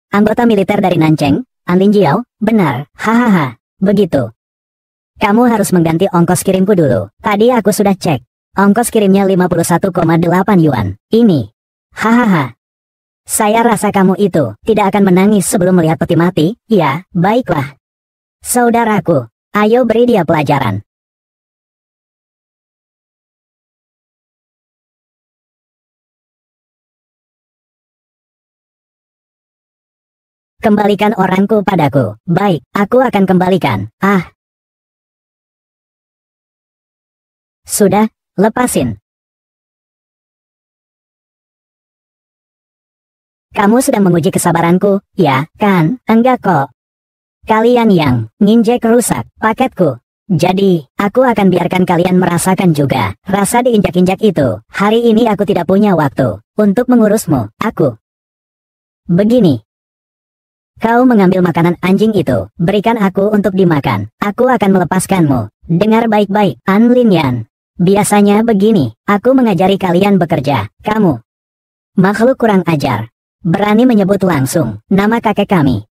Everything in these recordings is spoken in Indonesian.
Anggota militer dari Nancheng, Anlin Jiao, benar, hahaha, begitu. Kamu harus mengganti ongkos kirimku dulu. Tadi aku sudah cek. Ongkos kirimnya 51,8 yuan. Ini. Hahaha. Saya rasa kamu itu tidak akan menangis sebelum melihat peti mati. Ya, baiklah. Saudaraku, ayo beri dia pelajaran. Kembalikan orangku padaku. Baik, aku akan kembalikan. Ah. Sudah, lepasin. Kamu sedang menguji kesabaranku, ya, kan? Enggak kok. Kalian yang nginjek rusak paketku. Jadi, aku akan biarkan kalian merasakan juga rasa diinjak-injak itu. Hari ini aku tidak punya waktu untuk mengurusmu. Aku. Begini. Kau mengambil makanan anjing itu, berikan aku untuk dimakan. Aku akan melepaskanmu. Dengar baik-baik, An Lin Yan. Biasanya begini, aku mengajari kalian bekerja. Kamu, makhluk kurang ajar, berani menyebut langsung nama kakek kami.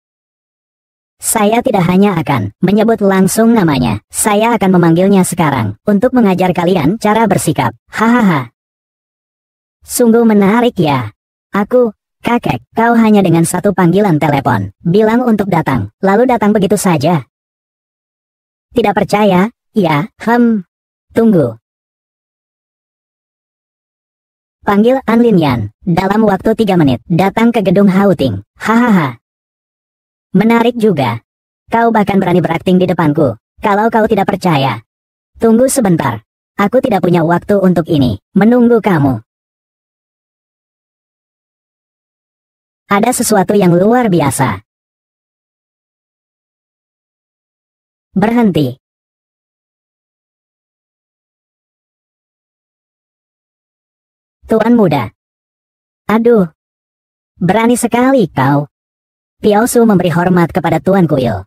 Saya tidak hanya akan menyebut langsung namanya, saya akan memanggilnya sekarang, untuk mengajar kalian cara bersikap. Hahaha. Sungguh menarik ya. Aku, kakek, kau hanya dengan satu panggilan telepon, bilang untuk datang, lalu datang begitu saja. Tidak percaya? Ya, tunggu. Panggil An Lin Yan, dalam waktu 3 menit, datang ke gedung Hauting. Hahaha. Menarik juga. Kau bahkan berani berakting di depanku. Kalau kau tidak percaya, tunggu sebentar. Aku tidak punya waktu untuk ini, menunggu kamu. Ada sesuatu yang luar biasa. Berhenti. Tuan muda. Aduh. Berani sekali kau. Piao Su memberi hormat kepada Tuan Kuil.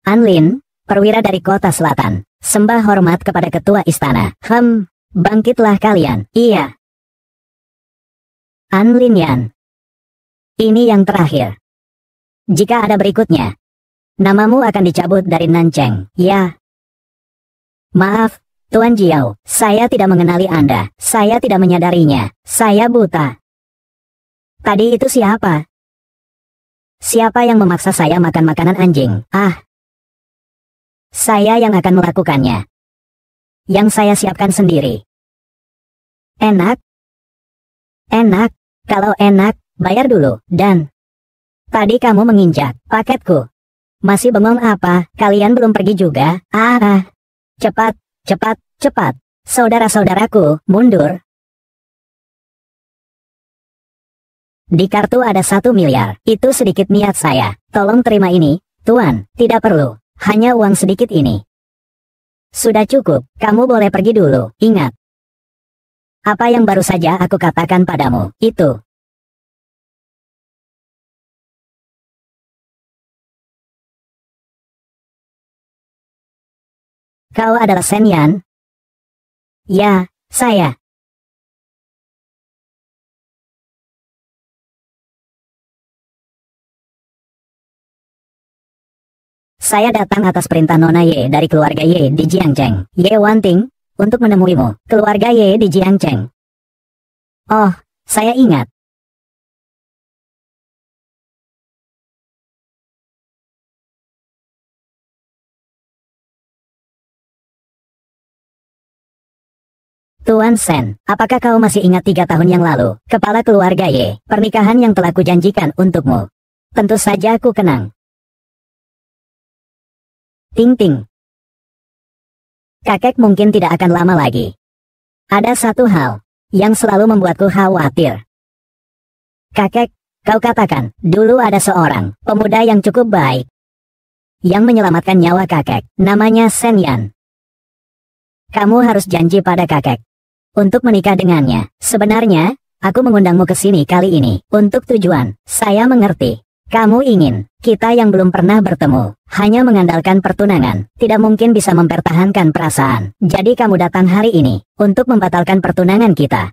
An Lin, perwira dari kota selatan, sembah hormat kepada ketua istana. Bangkitlah kalian. Iya. An Lin Yan. Ini yang terakhir. Jika ada berikutnya, namamu akan dicabut dari Nancheng. Ya. Maaf, Tuan Jiao, saya tidak mengenali Anda. Saya tidak menyadarinya. Saya buta. Tadi itu siapa? Siapa yang memaksa saya makan makanan anjing? Ah. Saya yang akan melakukannya. Yang saya siapkan sendiri. Enak? Enak? Kalau enak, bayar dulu, dan... Tadi kamu menginjak paketku. Masih bengong apa? Kalian belum pergi juga? Cepat, cepat, cepat. Saudara-saudaraku, mundur. Di kartu ada 1 miliar. Itu sedikit niat saya. Tolong terima ini, Tuan. Tidak perlu. Hanya uang sedikit ini. Sudah cukup. Kamu boleh pergi dulu. Ingat. Apa yang baru saja aku katakan padamu, itu. Kau adalah Sen Yan? Ya, saya. Saya datang atas perintah Nona Ye dari keluarga Ye di Jiangcheng. Ye Wanting, untuk menemuimu. Keluarga Ye di Jiangcheng. Oh, saya ingat. Tuan Sen, apakah kau masih ingat 3 tahun yang lalu, kepala keluarga Ye, pernikahan yang telah kujanjikan untukmu? Tentu saja aku kenang. Ting-ting. Kakek mungkin tidak akan lama lagi. Ada satu hal yang selalu membuatku khawatir. Kakek, kau katakan, dulu ada seorang pemuda yang cukup baik yang menyelamatkan nyawa kakek, namanya Sen Yan. Kamu harus janji pada kakek untuk menikah dengannya. Sebenarnya, aku mengundangmu ke sini kali ini untuk tujuan, saya mengerti. Kamu ingin, kita yang belum pernah bertemu, hanya mengandalkan pertunangan, tidak mungkin bisa mempertahankan perasaan. Jadi kamu datang hari ini, untuk membatalkan pertunangan kita.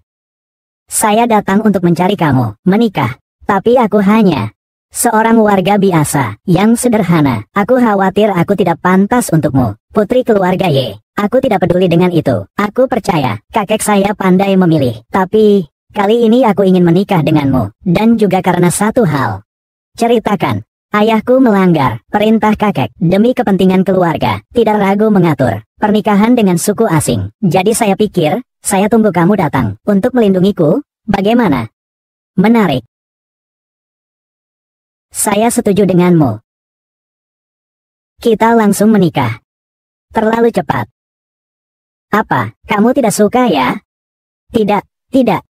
Saya datang untuk mencari kamu, menikah. Tapi aku hanya Seorang warga biasa, yang sederhana. Aku khawatir aku tidak pantas untukmu, putri keluarga Ye. Aku tidak peduli dengan itu. Aku percaya, kakek saya pandai memilih. Tapi, kali ini aku ingin menikah denganmu. Dan juga karena satu hal. Ceritakan. Ayahku melanggar perintah kakek demi kepentingan keluarga. Tidak ragu mengatur pernikahan dengan suku asing. Jadi saya pikir, saya tunggu kamu datang untuk melindungiku. Bagaimana? Menarik. Saya setuju denganmu. Kita langsung menikah. Terlalu cepat. Apa, kamu tidak suka ya? Tidak, tidak.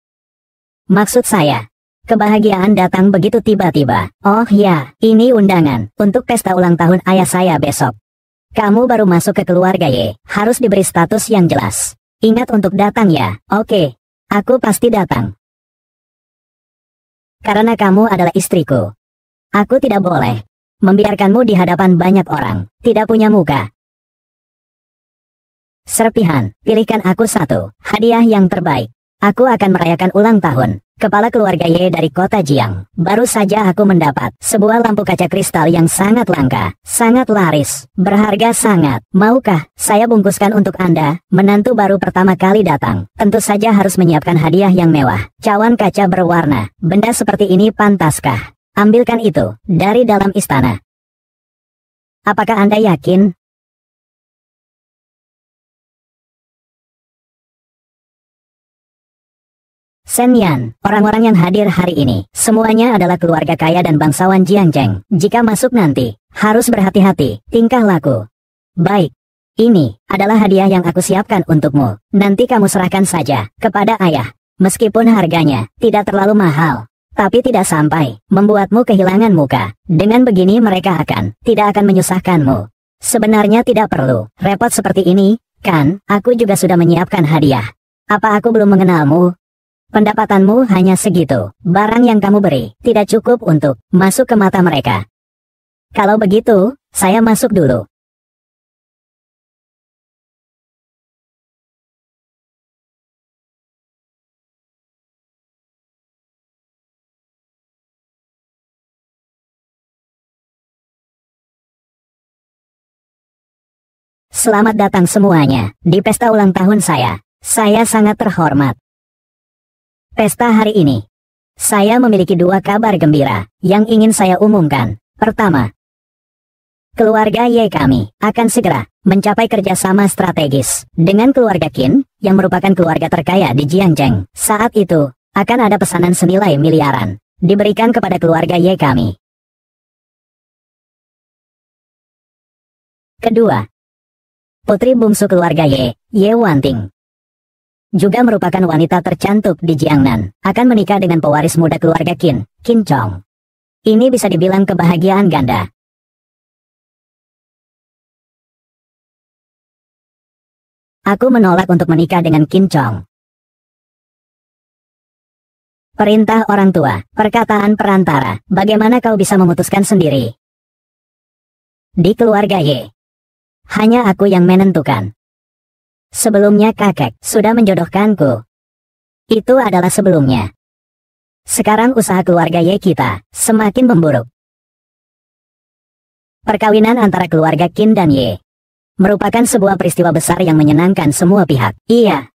Maksud saya, kebahagiaan datang begitu tiba-tiba. Oh ya, ini undangan untuk pesta ulang tahun ayah saya besok. Kamu baru masuk ke keluarga Ye, harus diberi status yang jelas. Ingat untuk datang ya. Oke, aku pasti datang. Karena kamu adalah istriku. Aku tidak boleh membiarkanmu di hadapan banyak orang, tidak punya muka. Serpihan, pilihkan aku satu, hadiah yang terbaik. Aku akan merayakan ulang tahun. Kepala keluarga Ye dari kota Jiang. Baru saja aku mendapat sebuah lampu kaca kristal yang sangat langka, sangat laris, berharga sangat. Maukah saya bungkuskan untuk Anda, menantu baru pertama kali datang? Tentu saja harus menyiapkan hadiah yang mewah. Cawan kaca berwarna, benda seperti ini pantaskah? Ambilkan itu dari dalam istana. Apakah Anda yakin? Shen Yan, orang-orang yang hadir hari ini, semuanya adalah keluarga kaya dan bangsawan Jiangzheng. Jika masuk nanti, harus berhati-hati, tingkah laku. Baik, ini adalah hadiah yang aku siapkan untukmu. Nanti kamu serahkan saja kepada ayah. Meskipun harganya tidak terlalu mahal, tapi tidak sampai membuatmu kehilangan muka. Dengan begini mereka tidak akan menyusahkanmu. Sebenarnya tidak perlu repot seperti ini, kan? Aku juga sudah menyiapkan hadiah. Apa aku belum mengenalmu? Pendapatanmu hanya segitu. Barang yang kamu beri tidak cukup untuk masuk ke mata mereka. Kalau begitu, saya masuk dulu. Selamat datang semuanya di pesta ulang tahun saya. Saya sangat terhormat. Pesta hari ini, saya memiliki dua kabar gembira yang ingin saya umumkan. Pertama, keluarga Ye kami akan segera mencapai kerjasama strategis dengan keluarga Qin, yang merupakan keluarga terkaya di Jiangzheng. Saat itu, akan ada pesanan senilai miliaran diberikan kepada keluarga Ye kami. Kedua, putri bungsu keluarga Ye, Ye Wanting, juga merupakan wanita tercantik di Jiangnan, akan menikah dengan pewaris muda keluarga Qin, Qin Chong. Ini bisa dibilang kebahagiaan ganda. Aku menolak untuk menikah dengan Qin Chong. Perintah orang tua, perkataan perantara, bagaimana kau bisa memutuskan sendiri? Di keluarga Ye, hanya aku yang menentukan. Sebelumnya kakek sudah menjodohkanku. Itu adalah sebelumnya. Sekarang usaha keluarga Ye kita semakin memburuk. Perkawinan antara keluarga Qin dan Ye merupakan sebuah peristiwa besar yang menyenangkan semua pihak. Iya.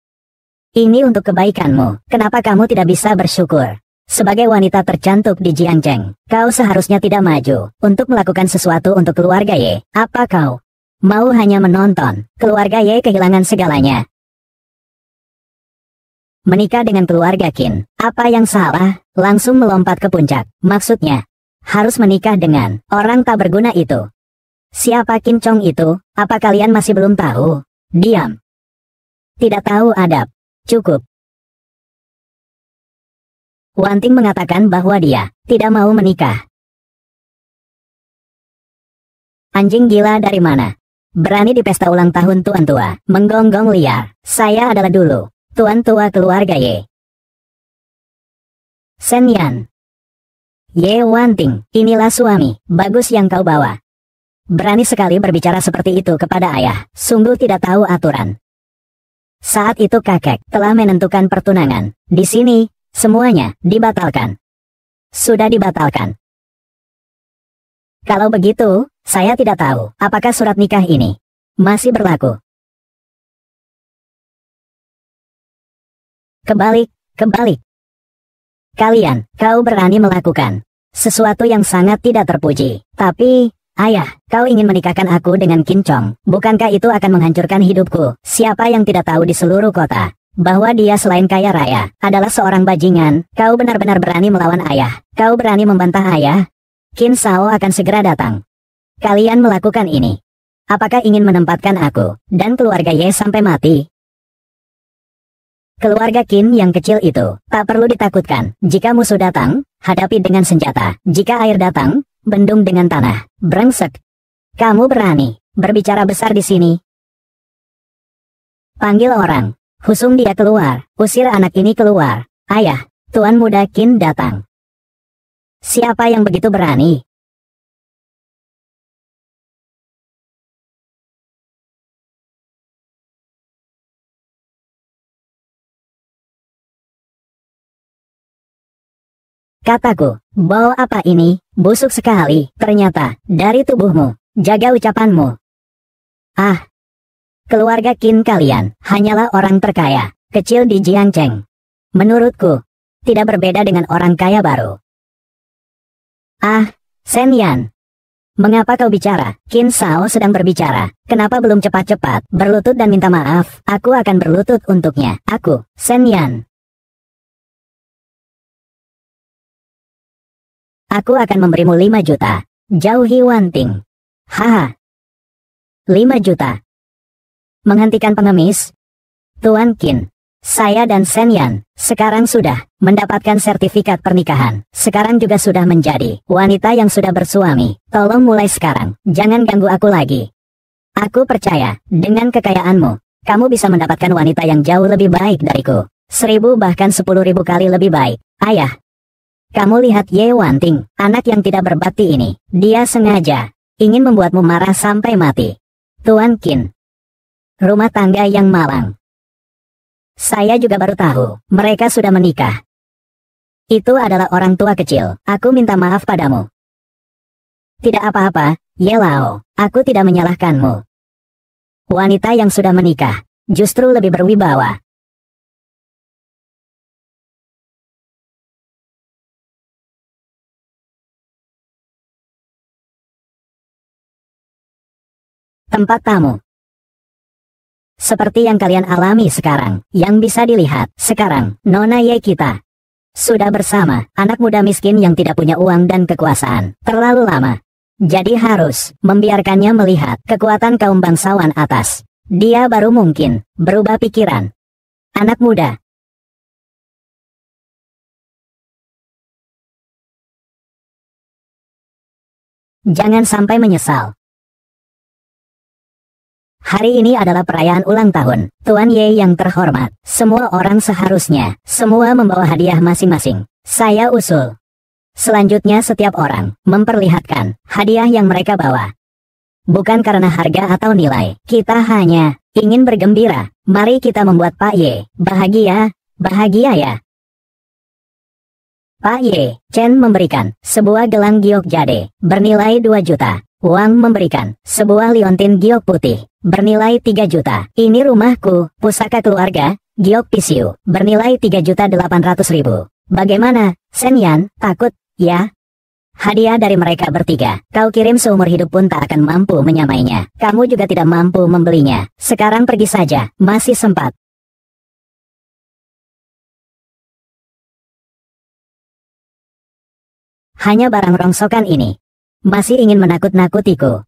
Ini untuk kebaikanmu. Kenapa kamu tidak bisa bersyukur? Sebagai wanita tercantik di Jiangzheng, kau seharusnya tidak maju untuk melakukan sesuatu untuk keluarga Ye. Apa kau mau hanya menonton keluarga Ye kehilangan segalanya? Menikah dengan keluarga Qin, apa yang salah? Langsung melompat ke puncak. Maksudnya, harus menikah dengan orang tak berguna itu. Siapa Qin Chong itu? Apa kalian masih belum tahu? Diam. Tidak tahu adab. Cukup. Wanting mengatakan bahwa dia tidak mau menikah. Anjing gila dari mana? Berani di pesta ulang tahun tuan tua, menggonggong liar. Saya adalah dulu tuan tua keluarga Ye. Shen Yan. Ye Wanting, inilah suami bagus yang kau bawa. Berani sekali berbicara seperti itu kepada ayah, sungguh tidak tahu aturan. Saat itu kakek telah menentukan pertunangan. Di sini, semuanya dibatalkan. Sudah dibatalkan. Kalau begitu, saya tidak tahu apakah surat nikah ini masih berlaku. Kebalik. Kalian, kau berani melakukan sesuatu yang sangat tidak terpuji. Tapi, ayah, kau ingin menikahkan aku dengan Qin Chong. Bukankah itu akan menghancurkan hidupku? Siapa yang tidak tahu di seluruh kota bahwa dia selain kaya raya, adalah seorang bajingan? Kau benar-benar berani melawan ayah. Kau berani membantah ayah? Qin Shao akan segera datang. Kalian melakukan ini. Apakah ingin menempatkan aku dan keluarga Ye sampai mati? Keluarga Qin yang kecil itu tak perlu ditakutkan. Jika musuh datang, hadapi dengan senjata. Jika air datang, bendung dengan tanah. Brengsek. Kamu berani berbicara besar di sini? Panggil orang. Husung dia keluar. Usir anak ini keluar. Ayah, Tuan Muda Qin datang. Siapa yang begitu berani? Kataku, bau apa ini? Busuk sekali, ternyata, dari tubuhmu. Jaga ucapanmu. Ah, keluarga Qin kalian hanyalah orang terkaya, kecil di Jiangcheng. Menurutku, tidak berbeda dengan orang kaya baru. Ah, Shen Yan. Mengapa kau bicara? Qin Shao sedang berbicara. Kenapa belum cepat-cepat berlutut dan minta maaf? Aku akan berlutut untuknya. Aku, Shen Yan. Aku akan memberimu 5 juta. Jauhi Wanting. Haha. 5 juta. Menghentikan pengemis? Tuan Qin, saya dan Shen Yan sekarang sudah mendapatkan sertifikat pernikahan. Sekarang juga sudah menjadi wanita yang sudah bersuami. Tolong mulai sekarang. Jangan ganggu aku lagi. Aku percaya, dengan kekayaanmu, kamu bisa mendapatkan wanita yang jauh lebih baik dariku. 1000 bahkan 10.000 kali lebih baik. Ayah. Kamu lihat Ye Wanting, anak yang tidak berbakti ini. Dia sengaja ingin membuatmu marah sampai mati. Tuan Qin. Rumah tangga yang malang. Saya juga baru tahu, mereka sudah menikah. Itu adalah orang tua kecil. Aku minta maaf padamu. Tidak apa-apa, Ye Lao. Aku tidak menyalahkanmu. Wanita yang sudah menikah justru lebih berwibawa. Tempat tamu. Seperti yang kalian alami sekarang, yang bisa dilihat sekarang, Nona Ye kita sudah bersama anak muda miskin yang tidak punya uang dan kekuasaan terlalu lama. Jadi harus membiarkannya melihat kekuatan kaum bangsawan atas. Dia baru mungkin berubah pikiran. Anak muda. Jangan sampai menyesal. Hari ini adalah perayaan ulang tahun Tuan Ye yang terhormat. Semua orang seharusnya semua membawa hadiah masing-masing. Saya usul. Selanjutnya setiap orang memperlihatkan hadiah yang mereka bawa. Bukan karena harga atau nilai. Kita hanya ingin bergembira. Mari kita membuat Pak Ye bahagia. Bahagia ya. Pak Ye, Chen memberikan sebuah gelang giok jade bernilai 2 juta. Wang memberikan sebuah liontin giok putih bernilai 3 juta. Ini rumahku, pusaka keluarga, giok pisiu bernilai 3.800.000. Bagaimana, Shen Yan, takut, ya? Hadiah dari mereka bertiga, kau kirim seumur hidup pun tak akan mampu menyamainya. Kamu juga tidak mampu membelinya. Sekarang pergi saja, masih sempat. Hanya barang rongsokan ini masih ingin menakut-nakutiku.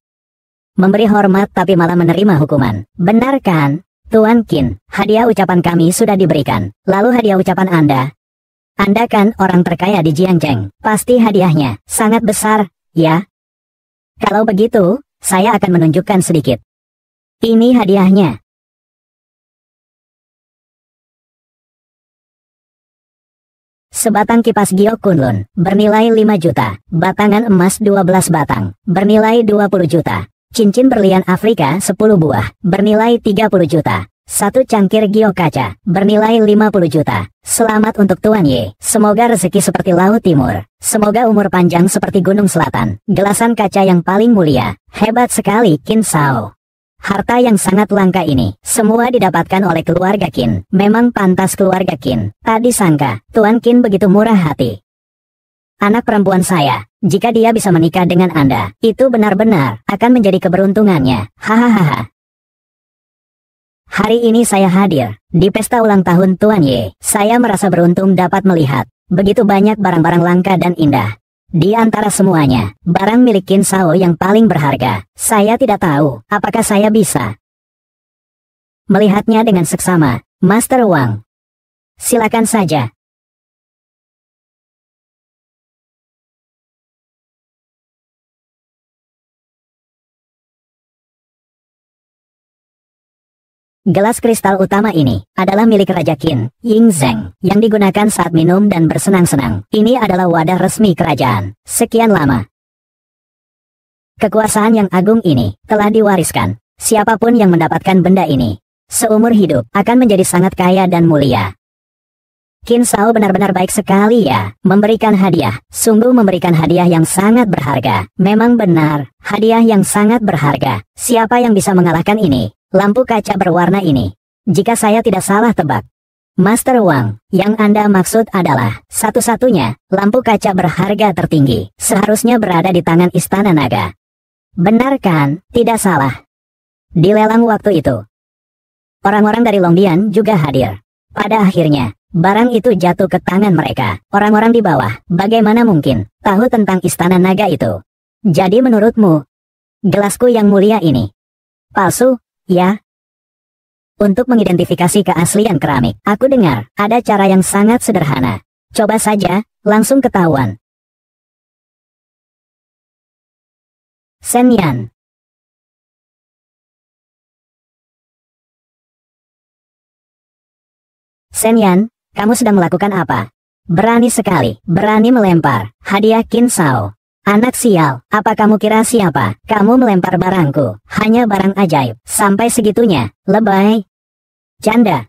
Memberi hormat tapi malah menerima hukuman. Benar kan, Tuan Qin? Hadiah ucapan kami sudah diberikan. Lalu hadiah ucapan Anda? Anda kan orang terkaya di Jiangcheng. Pasti hadiahnya sangat besar, ya? Kalau begitu, saya akan menunjukkan sedikit. Ini hadiahnya. Sebatang kipas giok kunlun, bernilai 5 juta. Batangan emas 12 batang, bernilai 20 juta. Cincin berlian Afrika 10 buah, bernilai 30 juta. Satu cangkir gio kaca, bernilai 50 juta. Selamat untuk Tuan Ye. Semoga rezeki seperti Laut Timur. Semoga umur panjang seperti Gunung Selatan. Gelasan kaca yang paling mulia. Hebat sekali Qin Shao. Harta yang sangat langka ini, semua didapatkan oleh keluarga Qin. Memang pantas keluarga Qin. Tak disangka, Tuan Qin begitu murah hati. Anak perempuan saya, jika dia bisa menikah dengan Anda, itu benar-benar akan menjadi keberuntungannya. Hahaha. Hari ini saya hadir di pesta ulang tahun Tuan Ye. Saya merasa beruntung dapat melihat begitu banyak barang-barang langka dan indah. Di antara semuanya, barang milik Qin Shao yang paling berharga. Saya tidak tahu apakah saya bisa melihatnya dengan seksama. Master Wang, silakan saja. Gelas kristal utama ini adalah milik Raja Qin, Ying Zheng, yang digunakan saat minum dan bersenang-senang. Ini adalah wadah resmi kerajaan. Sekian lama, kekuasaan yang agung ini telah diwariskan. Siapapun yang mendapatkan benda ini, seumur hidup akan menjadi sangat kaya dan mulia. Qin Shao benar-benar baik sekali ya, memberikan hadiah. Sungguh memberikan hadiah yang sangat berharga. Memang benar, hadiah yang sangat berharga. Siapa yang bisa mengalahkan ini? Lampu kaca berwarna ini. Jika saya tidak salah tebak, Master Wang, yang Anda maksud adalah satu-satunya lampu kaca berharga tertinggi. Seharusnya berada di tangan Istana Naga. Benar kan? Tidak salah. Di lelang waktu itu, orang-orang dari Longdian juga hadir. Pada akhirnya, barang itu jatuh ke tangan mereka. Orang-orang di bawah, bagaimana mungkin tahu tentang Istana Naga itu? Jadi menurutmu, gelasku yang mulia ini palsu? Ya. Untuk mengidentifikasi keaslian keramik, aku dengar ada cara yang sangat sederhana. Coba saja, langsung ketahuan. Shen Yan. Shen Yan, kamu sedang melakukan apa? Berani sekali, berani melempar hadiah Qin Shao. Anak sial, apa kamu kira siapa? Kamu melempar barangku, hanya barang ajaib. Sampai segitunya, lebay. Canda.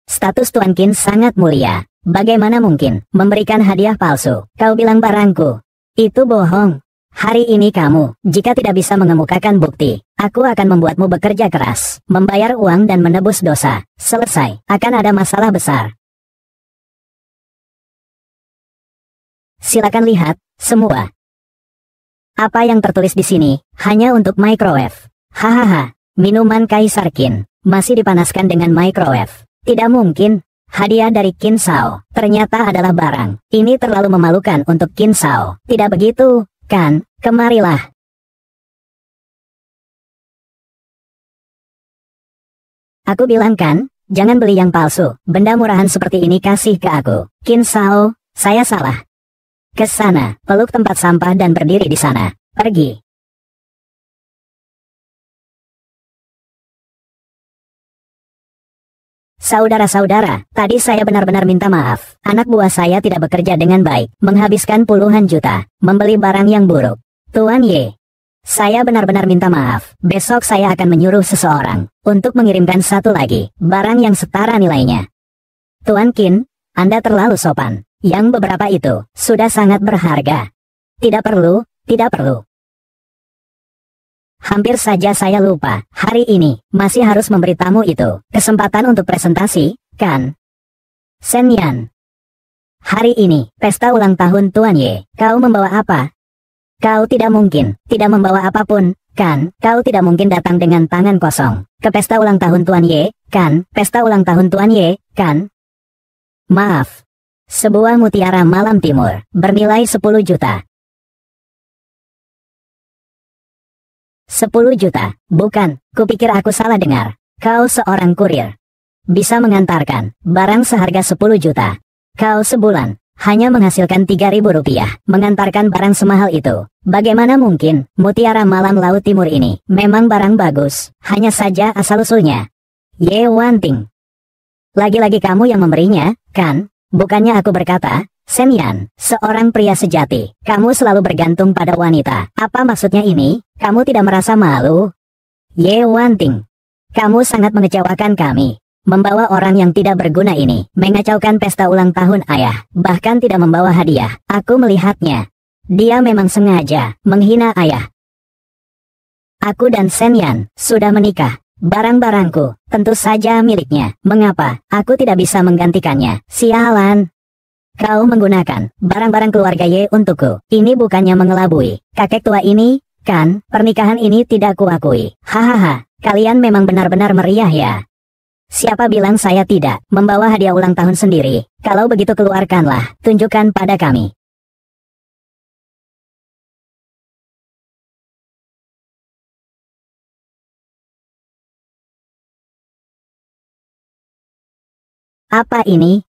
Status Tuan Qin sangat mulia. Bagaimana mungkin memberikan hadiah palsu? Kau bilang barangku. Itu bohong. Hari ini kamu, jika tidak bisa mengemukakan bukti, aku akan membuatmu bekerja keras, membayar uang dan menebus dosa. Selesai, akan ada masalah besar. Silakan lihat, semua. Apa yang tertulis di sini, hanya untuk microwave. Hahaha, minuman Kaisar Qin, masih dipanaskan dengan microwave. Tidak mungkin, hadiah dari Qin Shao, ternyata adalah barang. Ini terlalu memalukan untuk Qin Shao. Tidak begitu, kan? Kemarilah. Aku bilang kan, jangan beli yang palsu. Benda murahan seperti ini kasih ke aku. Qin Shao, saya salah. Ke sana, peluk tempat sampah dan berdiri di sana. Pergi. Saudara-saudara, tadi saya benar-benar minta maaf. Anak buah saya tidak bekerja dengan baik, menghabiskan puluhan juta, membeli barang yang buruk. Tuan Ye, saya benar-benar minta maaf. Besok saya akan menyuruh seseorang untuk mengirimkan satu lagi, barang yang setara nilainya. Tuan Qin, Anda terlalu sopan. Yang beberapa itu sudah sangat berharga. Tidak perlu, tidak perlu. Hampir saja saya lupa. Hari ini masih harus memberi tamu itu kesempatan untuk presentasi, kan? Shen Yan. Hari ini pesta ulang tahun Tuan Ye. Kau membawa apa? Kau tidak mungkin tidak membawa apapun, kan? Kau tidak mungkin datang dengan tangan kosong ke pesta ulang tahun Tuan Ye, kan? Pesta ulang tahun Tuan Ye, kan? Maaf. Sebuah mutiara malam timur, bernilai 10 juta. 10 juta, bukan, kupikir aku salah dengar. Kau seorang kurir. Bisa mengantarkan barang seharga 10 juta. Kau sebulan, hanya menghasilkan 3.000 rupiah, mengantarkan barang semahal itu. Bagaimana mungkin, mutiara malam Laut Timur ini, memang barang bagus, hanya saja asal-usulnya. Ye Wanting. Lagi-lagi kamu yang memberinya, kan? Bukannya aku berkata, Shen Yan, seorang pria sejati, kamu selalu bergantung pada wanita. Apa maksudnya ini? Kamu tidak merasa malu? Ye Wanting, kamu sangat mengecewakan kami. Membawa orang yang tidak berguna ini, mengacaukan pesta ulang tahun ayah, bahkan tidak membawa hadiah. Aku melihatnya. Dia memang sengaja menghina ayah. Aku dan Shen Yan sudah menikah. Barang-barangku tentu saja miliknya. Mengapa aku tidak bisa menggantikannya? Sialan. Kau menggunakan barang-barang keluarga Ye untukku. Ini bukannya mengelabui kakek tua ini, kan? Pernikahan ini tidak kuakui. Hahaha, kalian memang benar-benar meriah ya. Siapa bilang saya tidak membawa hadiah ulang tahun sendiri? Kalau begitu keluarkanlah, tunjukkan pada kami. Apa ini?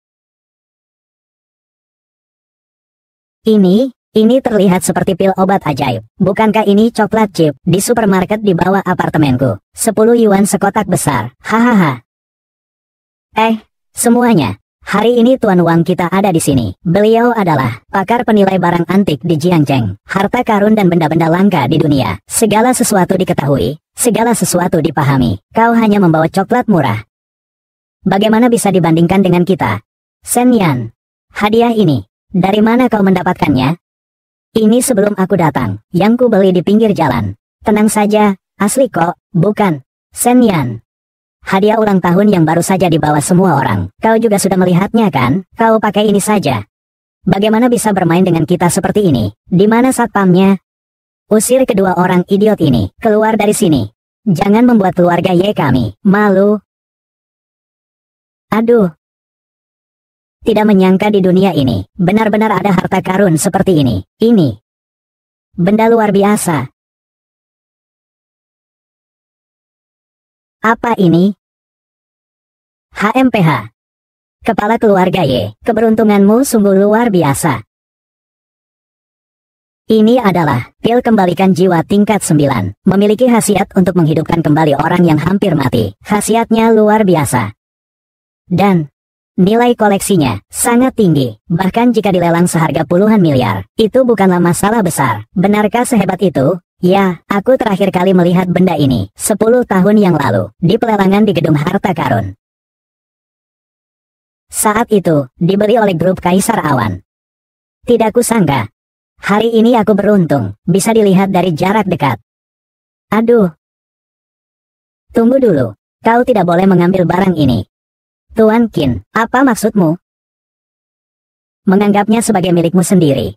Ini terlihat seperti pil obat ajaib. Bukankah ini coklat chip di supermarket di bawah apartemenku? 10 yuan sekotak besar. Hahaha. Semuanya. Hari ini Tuan Wang kita ada di sini. Beliau adalah pakar penilai barang antik di Jiangcheng. Harta karun dan benda-benda langka di dunia. Segala sesuatu diketahui, segala sesuatu dipahami. Kau hanya membawa coklat murah. Bagaimana bisa dibandingkan dengan kita? Shen Yan, hadiah ini, dari mana kau mendapatkannya? Ini sebelum aku datang, yang ku beli di pinggir jalan. Tenang saja, asli kok, bukan? Shen Yan, hadiah ulang tahun yang baru saja dibawa semua orang. Kau juga sudah melihatnya kan? Kau pakai ini saja. Bagaimana bisa bermain dengan kita seperti ini? Di mana satpamnya? Usir kedua orang idiot ini, keluar dari sini. Jangan membuat keluarga Ye kami malu. Aduh. Tidak menyangka di dunia ini, benar-benar ada harta karun seperti ini. Ini benda luar biasa. Apa ini? HMPH. Kepala keluarga Ye, keberuntunganmu sungguh luar biasa. Ini adalah pil kembalikan jiwa tingkat 9. Memiliki khasiat untuk menghidupkan kembali orang yang hampir mati. Khasiatnya luar biasa. Dan nilai koleksinya sangat tinggi, bahkan jika dilelang seharga puluhan miliar, itu bukanlah masalah besar. Benarkah sehebat itu? Ya, aku terakhir kali melihat benda ini 10 tahun yang lalu, di pelelangan di gedung harta karun. Saat itu, dibeli oleh grup Kaisar Awan. Tidak kusangka, hari ini aku beruntung, bisa dilihat dari jarak dekat. Aduh. Tunggu dulu, kau tidak boleh mengambil barang ini. Tuan Qin, apa maksudmu? Menganggapnya sebagai milikmu sendiri.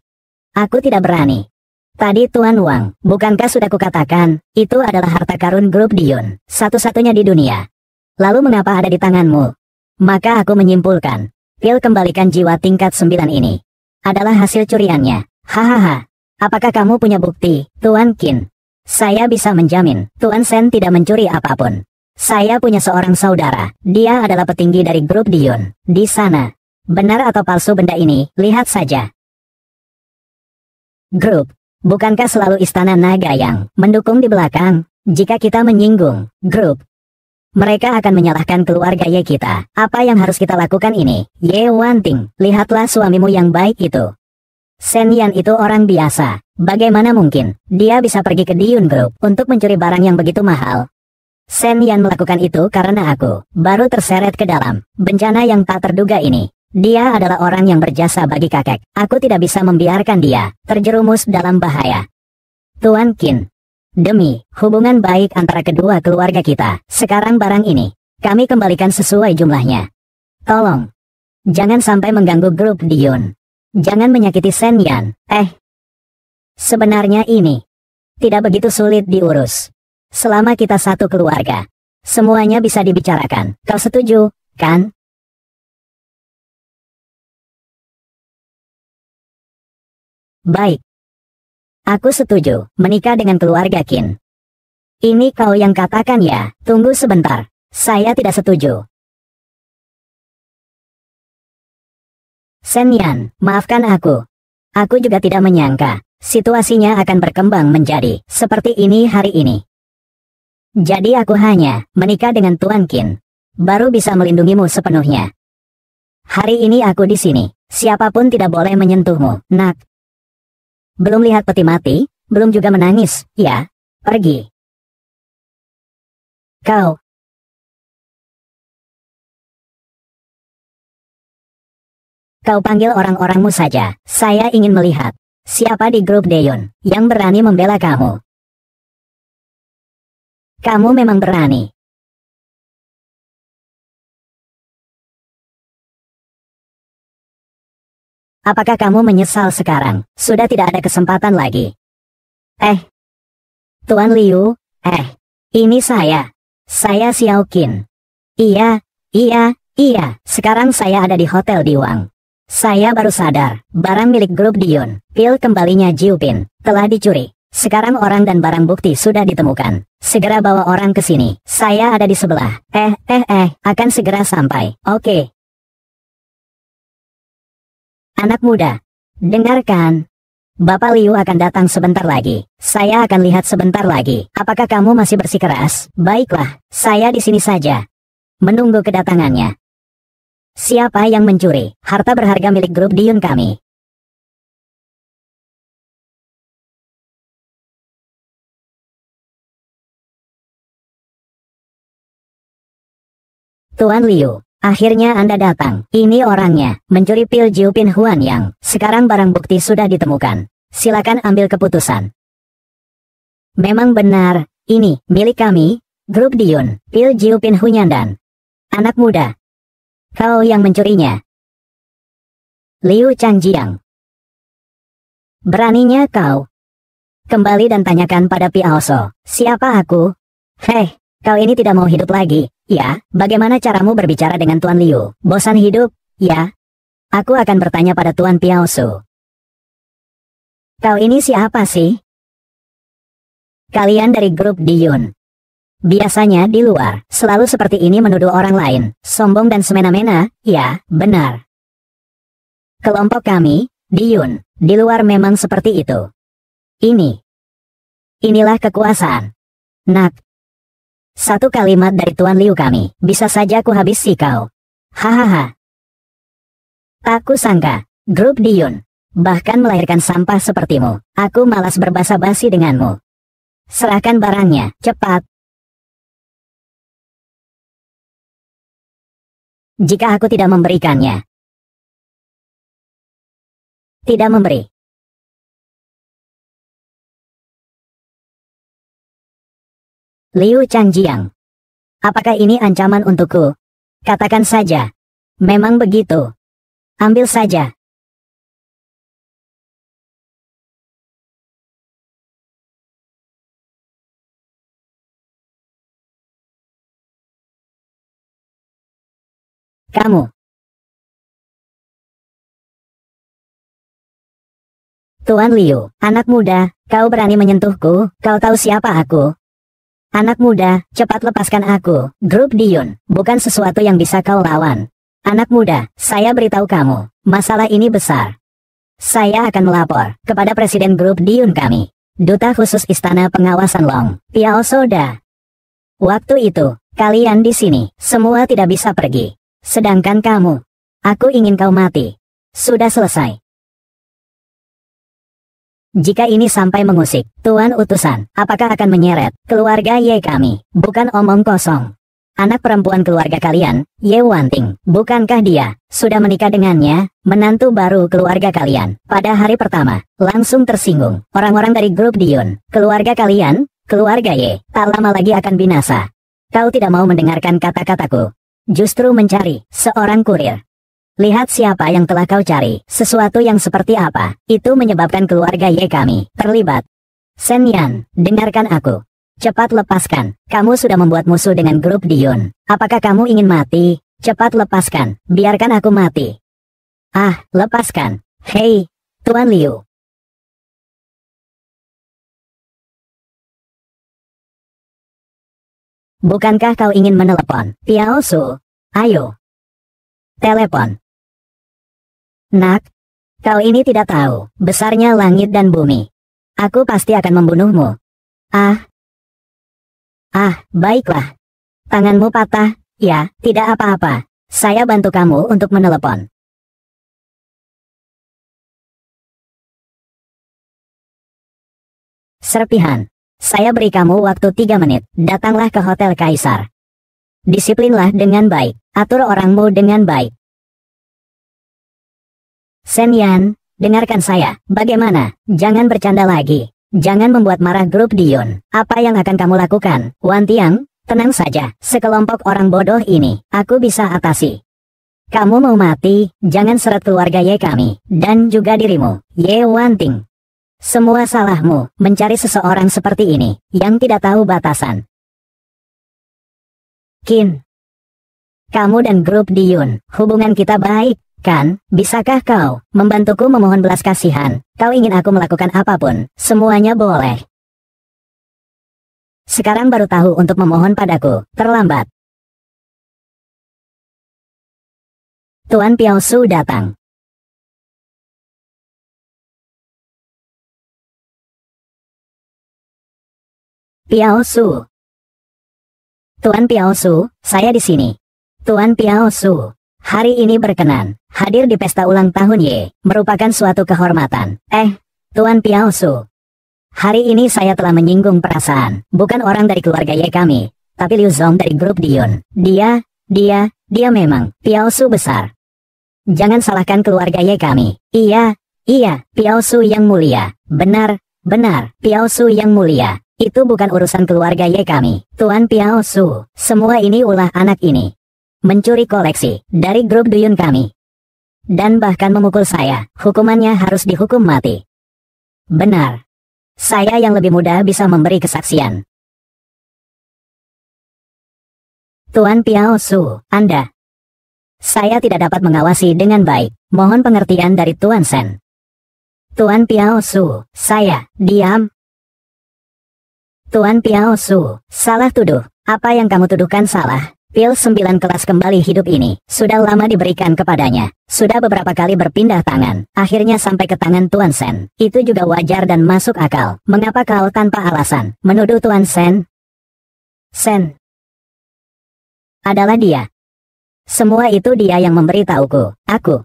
Aku tidak berani. Tadi Tuan Wang, bukankah sudah kukatakan, itu adalah harta karun grup Diyun, satu-satunya di dunia. Lalu mengapa ada di tanganmu? Maka aku menyimpulkan, pil kembalikan jiwa tingkat 9 ini adalah hasil curiannya. Hahaha. Apakah kamu punya bukti, Tuan Qin? Saya bisa menjamin, Tuan Shen tidak mencuri apapun. Saya punya seorang saudara, dia adalah petinggi dari grup Diyun. Di sana, benar atau palsu benda ini, lihat saja. Grup, bukankah selalu istana naga yang mendukung di belakang? Jika kita menyinggung grup, mereka akan menyalahkan keluarga Ye kita. Apa yang harus kita lakukan ini? Ye Wanting, lihatlah suamimu yang baik itu. Shen Yan itu orang biasa. Bagaimana mungkin dia bisa pergi ke Diyun Group untuk mencuri barang yang begitu mahal? Shen Yan melakukan itu karena aku baru terseret ke dalam bencana yang tak terduga ini. Dia adalah orang yang berjasa bagi kakek. Aku tidak bisa membiarkan dia terjerumus dalam bahaya. Tuan Qin, demi hubungan baik antara kedua keluarga kita, sekarang barang ini kami kembalikan sesuai jumlahnya. Tolong, jangan sampai mengganggu grup Diyun. Jangan menyakiti Shen Yan. Sebenarnya ini tidak begitu sulit diurus. Selama kita satu keluarga, semuanya bisa dibicarakan. Kau setuju, kan? Baik. Aku setuju menikah dengan keluarga Qin. Ini kau yang katakan ya? Tunggu sebentar. Saya tidak setuju. Shen Yan, maafkan aku. Aku juga tidak menyangka situasinya akan berkembang menjadi seperti ini hari ini. Jadi aku hanya menikah dengan Tuan Qin, baru bisa melindungimu sepenuhnya. Hari ini aku di sini, siapapun tidak boleh menyentuhmu, nak. Belum lihat peti mati, belum juga menangis, ya? Pergi. Kau kau panggil orang-orangmu saja. Saya ingin melihat siapa di grup Daeyeon yang berani membela kamu. Kamu memang berani. Apakah kamu menyesal sekarang? Sudah tidak ada kesempatan lagi. Tuan Liu, ini saya. Saya Xiao Qin. Iya. Sekarang saya ada di Hotel Diwang. Saya baru sadar, barang milik grup Daeyeon, pil kembalinya Jiu Bin, telah dicuri. Sekarang orang dan barang bukti sudah ditemukan. Segera bawa orang ke sini. Saya ada di sebelah. Akan segera sampai. Oke. Anak muda, dengarkan. Bapak Liu akan datang sebentar lagi. Saya akan lihat sebentar lagi. Apakah kamu masih bersikeras? Baiklah, saya di sini saja, menunggu kedatangannya. Siapa yang mencuri harta berharga milik grup Daeyeon kami? Tuan Liu, akhirnya Anda datang. Ini orangnya, mencuri pil Jiu Bin Huan Yang. Sekarang barang bukti sudah ditemukan. Silakan ambil keputusan. Memang benar, ini milik kami, grup Daeyeon, pil Jiu Bin Huan Dan. Anak muda, kau yang mencurinya. Liu Changjiang. Beraninya kau. Kembali dan tanyakan pada Piaoso, siapa aku? Kau ini tidak mau hidup lagi. Ya, bagaimana caramu berbicara dengan Tuan Liu? Bosan hidup? Ya. Aku akan bertanya pada Tuan Piaosu. Kau ini siapa sih? Kalian dari grup Daeyeon. Biasanya di luar, selalu seperti ini menuduh orang lain, sombong dan semena-mena. Ya, benar. Kelompok kami, Daeyeon, di luar memang seperti itu. Inilah kekuasaan. Nak. Satu kalimat dari Tuan Liu kami, bisa saja ku habisi kau. Hahaha. Tak kusangka, grup Daeyeon, bahkan melahirkan sampah sepertimu. Aku malas berbasa-basi denganmu. Serahkan barangnya, cepat. Jika aku tidak memberikannya. Tidak memberi. Liu Changjiang. Apakah ini ancaman untukku? Katakan saja. Memang begitu. Ambil saja. Kamu. Tuan Liu, anak muda, kau berani menyentuhku? Kau tahu siapa aku? Anak muda, cepat lepaskan aku. Grup Daeyeon, bukan sesuatu yang bisa kau lawan. Anak muda, saya beritahu kamu, masalah ini besar. Saya akan melapor kepada Presiden grup Daeyeon kami, Duta Khusus Istana Pengawasan Long, Piaoso Da. Waktu itu, kalian di sini, semua tidak bisa pergi. Sedangkan kamu, aku ingin kau mati. Sudah selesai. Jika ini sampai mengusik, Tuan Utusan, apakah akan menyeret keluarga Ye kami? Bukan omong kosong. Anak perempuan keluarga kalian, Ye Wanting, bukankah dia sudah menikah dengannya, menantu baru keluarga kalian? Pada hari pertama, langsung tersinggung. Orang-orang dari grup Daeyeon, keluarga kalian, keluarga Ye, tak lama lagi akan binasa. Kau tidak mau mendengarkan kata-kataku. Justru mencari seorang kurir. Lihat siapa yang telah kau cari. Sesuatu yang seperti apa, itu menyebabkan keluarga Ye kami terlibat. Shen Yan, dengarkan aku. Cepat lepaskan. Kamu sudah membuat musuh dengan grup Daeyeon. Apakah kamu ingin mati? Cepat lepaskan. Biarkan aku mati. Lepaskan. Hei, Tuan Liu. Bukankah kau ingin menelepon Piaosu? Ayo. Telepon. Nak, kau ini tidak tahu besarnya langit dan bumi. Aku pasti akan membunuhmu. Baiklah. Tanganmu patah, ya, tidak apa-apa. Saya bantu kamu untuk menelepon. Serpihan. Saya beri kamu waktu 3 menit. Datanglah ke Hotel Kaisar. Disiplinlah dengan baik. Atur orangmu dengan baik. Sen Yan, dengarkan saya. Bagaimana? Jangan bercanda lagi. Jangan membuat marah grup Diyun. Apa yang akan kamu lakukan? Wan Tiang, tenang saja. Sekelompok orang bodoh ini, aku bisa atasi. Kamu mau mati, jangan seret keluarga Ye kami, dan juga dirimu, Ye Wan Ting. Semua salahmu, mencari seseorang seperti ini, yang tidak tahu batasan. Qin, kamu dan grup Diyun, hubungan kita baik, kan? Bisakah kau membantuku memohon belas kasihan? Kau ingin aku melakukan apapun, semuanya boleh. Sekarang baru tahu untuk memohon padaku, terlambat. Tuan Piao Su datang. Piao Su. Tuan Piao Su, saya di sini. Tuan Piao Su, hari ini berkenan hadir di pesta ulang tahun Ye, merupakan suatu kehormatan. Tuan Piao Su, hari ini saya telah menyinggung perasaan, bukan orang dari keluarga Ye kami, tapi Liu Zong dari grup Diyun. Dia memang Piao Su besar. Jangan salahkan keluarga Ye kami. Iya, Piao Su yang mulia. Benar, Piao Su yang mulia. Itu bukan urusan keluarga Ye kami. Tuan Piao Su, semua ini ulah anak ini. Mencuri koleksi dari grup Diyun kami. Dan bahkan memukul saya. Hukumannya harus dihukum mati. Benar. Saya yang lebih muda bisa memberi kesaksian. Tuan Piao Su, Anda. Saya tidak dapat mengawasi dengan baik. Mohon pengertian dari Tuan Sen. Tuan Piao Su, saya, diam. Tuan Piao Su, salah tuduh. Apa yang kamu tuduhkan salah. Pil 9 kelas kembali hidup ini, sudah lama diberikan kepadanya. Sudah beberapa kali berpindah tangan. Akhirnya sampai ke tangan Tuan Sen. Itu juga wajar dan masuk akal. Mengapa kau tanpa alasan menuduh Tuan Sen? Sen adalah dia. Semua itu dia yang memberitahuku. Aku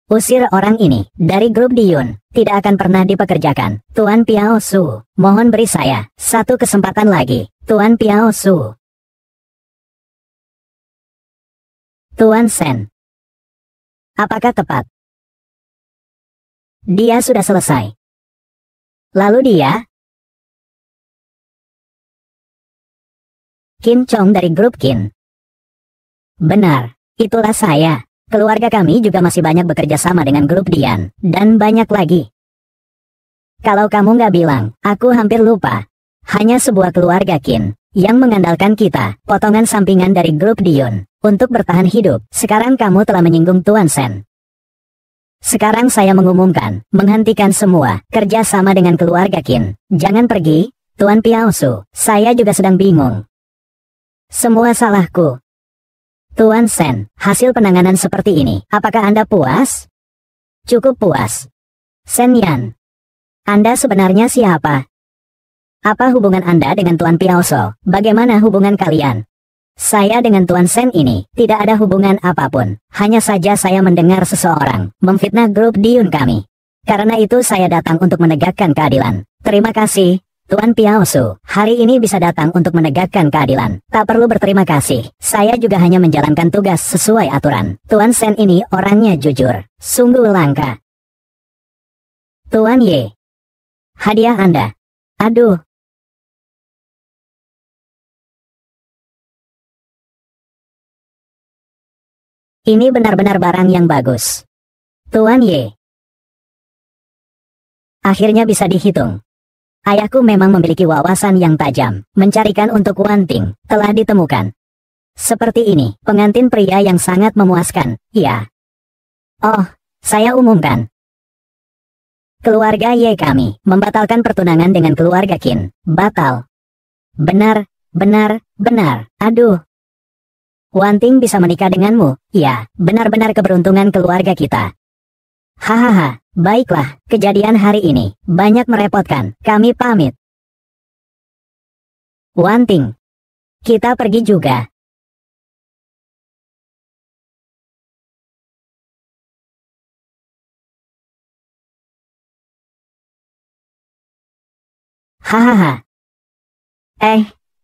usir orang ini dari grup Diyun, tidak akan pernah dipekerjakan. Tuan Piao Su, mohon beri saya satu kesempatan lagi. Tuan Piao Su. Tuan Sen. Apakah tepat? Dia sudah selesai. Lalu dia? Qin Chong dari grup Qin. Benar, itulah saya. Keluarga kami juga masih banyak bekerja sama dengan grup Dian, dan banyak lagi. Kalau kamu nggak bilang, aku hampir lupa. Hanya sebuah keluarga Qin, yang mengandalkan kita, potongan sampingan dari grup Diyun, untuk bertahan hidup. Sekarang kamu telah menyinggung Tuan Sen. Sekarang saya mengumumkan, menghentikan semua, kerja sama dengan keluarga Qin. Jangan pergi, Tuan Piao Su, saya juga sedang bingung. Semua salahku. Tuan Sen, hasil penanganan seperti ini, apakah Anda puas? Cukup puas. Sen Yan, Anda sebenarnya siapa? Apa hubungan Anda dengan Tuan Piao Su? Bagaimana hubungan kalian? Saya dengan Tuan Sen ini, tidak ada hubungan apapun. Hanya saja saya mendengar seseorang memfitnah grup Diyun kami. Karena itu saya datang untuk menegakkan keadilan. Terima kasih, Tuan Piao Su, hari ini bisa datang untuk menegakkan keadilan. Tak perlu berterima kasih, saya juga hanya menjalankan tugas sesuai aturan. Tuan Sen ini orangnya jujur, sungguh langka. Tuan Ye, hadiah Anda. Aduh. Ini benar-benar barang yang bagus. Tuan Ye. Akhirnya bisa dihitung. Ayahku memang memiliki wawasan yang tajam. Mencarikan untuk Wan Ting, telah ditemukan. Seperti ini, pengantin pria yang sangat memuaskan, ya. Oh, saya umumkan. Keluarga Ye kami, membatalkan pertunangan dengan keluarga Qin. Batal. Benar. Aduh. Wan Ting bisa menikah denganmu, ya, benar-benar keberuntungan keluarga kita. Hahaha, baiklah, kejadian hari ini banyak merepotkan, kami pamit. Wan Ting, kita pergi juga. Hahaha.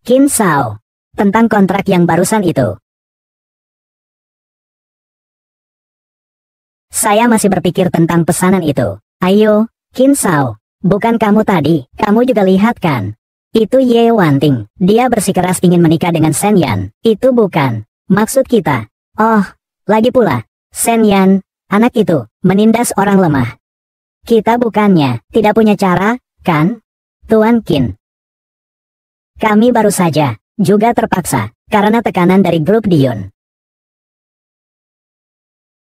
Qin Sao, tentang kontrak yang barusan itu. Saya masih berpikir tentang pesanan itu. Ayo, Qin Shao. Bukan kamu tadi, kamu juga lihat kan? Itu Ye Wanting. Dia bersikeras ingin menikah dengan Shen Yan. Itu bukan maksud kita. Oh, lagi pula, Shen Yan, anak itu, menindas orang lemah. Kita bukannya tidak punya cara, kan? Tuan Qin. Kami baru saja, juga terpaksa, karena tekanan dari grup Dion.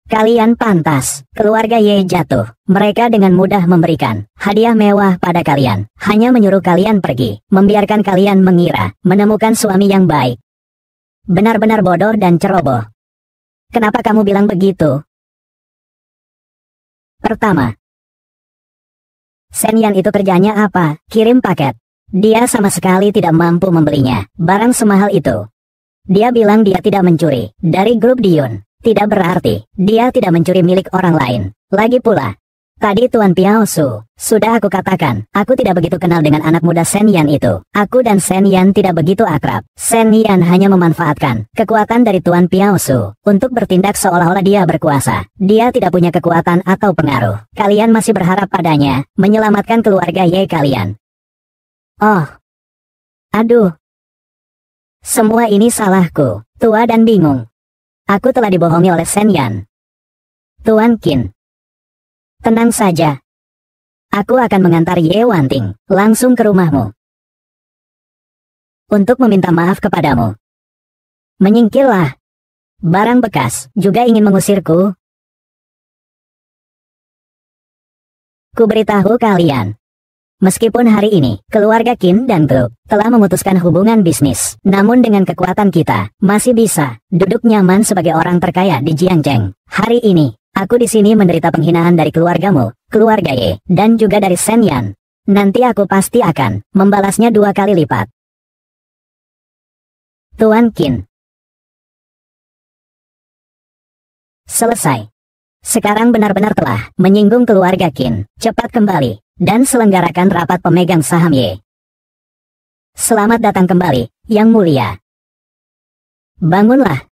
Kalian pantas, keluarga Ye jatuh. Mereka dengan mudah memberikan hadiah mewah pada kalian. Hanya menyuruh kalian pergi, membiarkan kalian mengira menemukan suami yang baik. Benar-benar bodoh dan ceroboh. Kenapa kamu bilang begitu? Pertama, Shen Yan itu kerjanya apa? Kirim paket. Dia sama sekali tidak mampu membelinya, barang semahal itu. Dia bilang dia tidak mencuri dari grup Dion. Tidak berarti dia tidak mencuri milik orang lain. Lagi pula, tadi Tuan Piao Su, sudah aku katakan, aku tidak begitu kenal dengan anak muda Shen Yan itu. Aku dan Shen Yan tidak begitu akrab. Shen Yan hanya memanfaatkan kekuatan dari Tuan Piao Su untuk bertindak seolah-olah dia berkuasa. Dia tidak punya kekuatan atau pengaruh. Kalian masih berharap padanya menyelamatkan keluarga Ye kalian. Oh, aduh. Semua ini salahku, tua dan bingung. Aku telah dibohongi oleh Shen Yan. Tuan Qin. Tenang saja. Aku akan mengantar Ye Wanting langsung ke rumahmu. Untuk meminta maaf kepadamu. Menyingkirlah. Barang bekas juga ingin mengusirku. Kuberitahu kalian. Meskipun hari ini, keluarga Qin dan grup telah memutuskan hubungan bisnis, namun dengan kekuatan kita, masih bisa duduk nyaman sebagai orang terkaya di Jiangzheng. Hari ini, aku di sini menderita penghinaan dari keluargamu, keluarga Ye, dan juga dari Shen Yan. Nanti aku pasti akan membalasnya 2 kali lipat. Tuan Qin. Selesai. Sekarang benar-benar telah menyinggung keluarga Qin. Cepat kembali dan selenggarakan rapat pemegang saham Ye. Selamat datang kembali, Yang Mulia. Bangunlah.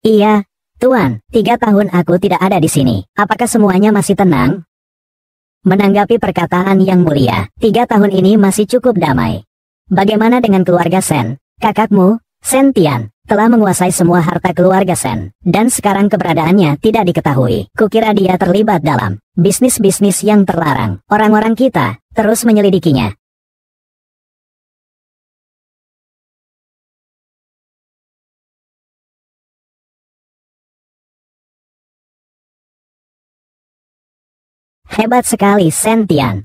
Iya, Tuan, 3 tahun aku tidak ada di sini. Apakah semuanya masih tenang? Menanggapi perkataan Yang Mulia, 3 tahun ini masih cukup damai. Bagaimana dengan keluarga Shen? Kakakmu, Shen Tian, telah menguasai semua harta keluarga Shen, dan sekarang keberadaannya tidak diketahui. Kukira dia terlibat dalam bisnis-bisnis yang terlarang. Orang-orang kita terus menyelidikinya. Hebat sekali Shen Tian.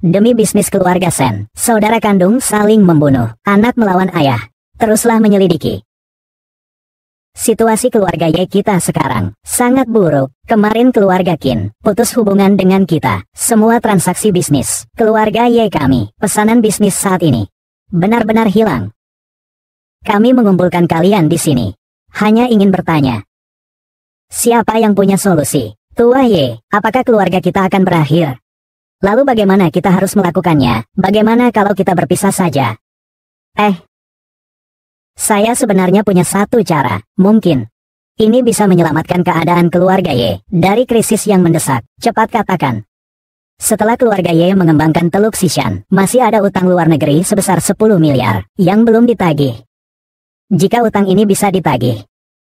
Demi bisnis keluarga Shen, saudara kandung saling membunuh, anak melawan ayah. Teruslah menyelidiki. Situasi keluarga Ye kita sekarang sangat buruk. Kemarin keluarga Qin putus hubungan dengan kita. Semua transaksi bisnis keluarga Ye kami, pesanan bisnis saat ini benar-benar hilang. Kami mengumpulkan kalian di sini hanya ingin bertanya, siapa yang punya solusi? Tua Ye, apakah keluarga kita akan berakhir? Lalu bagaimana kita harus melakukannya? Bagaimana kalau kita berpisah saja? Saya sebenarnya punya satu cara, mungkin ini bisa menyelamatkan keadaan keluarga Ye dari krisis yang mendesak. Cepat katakan. Setelah keluarga Ye mengembangkan Teluk Xishan, masih ada utang luar negeri sebesar 10 miliar yang belum ditagih. Jika utang ini bisa ditagih,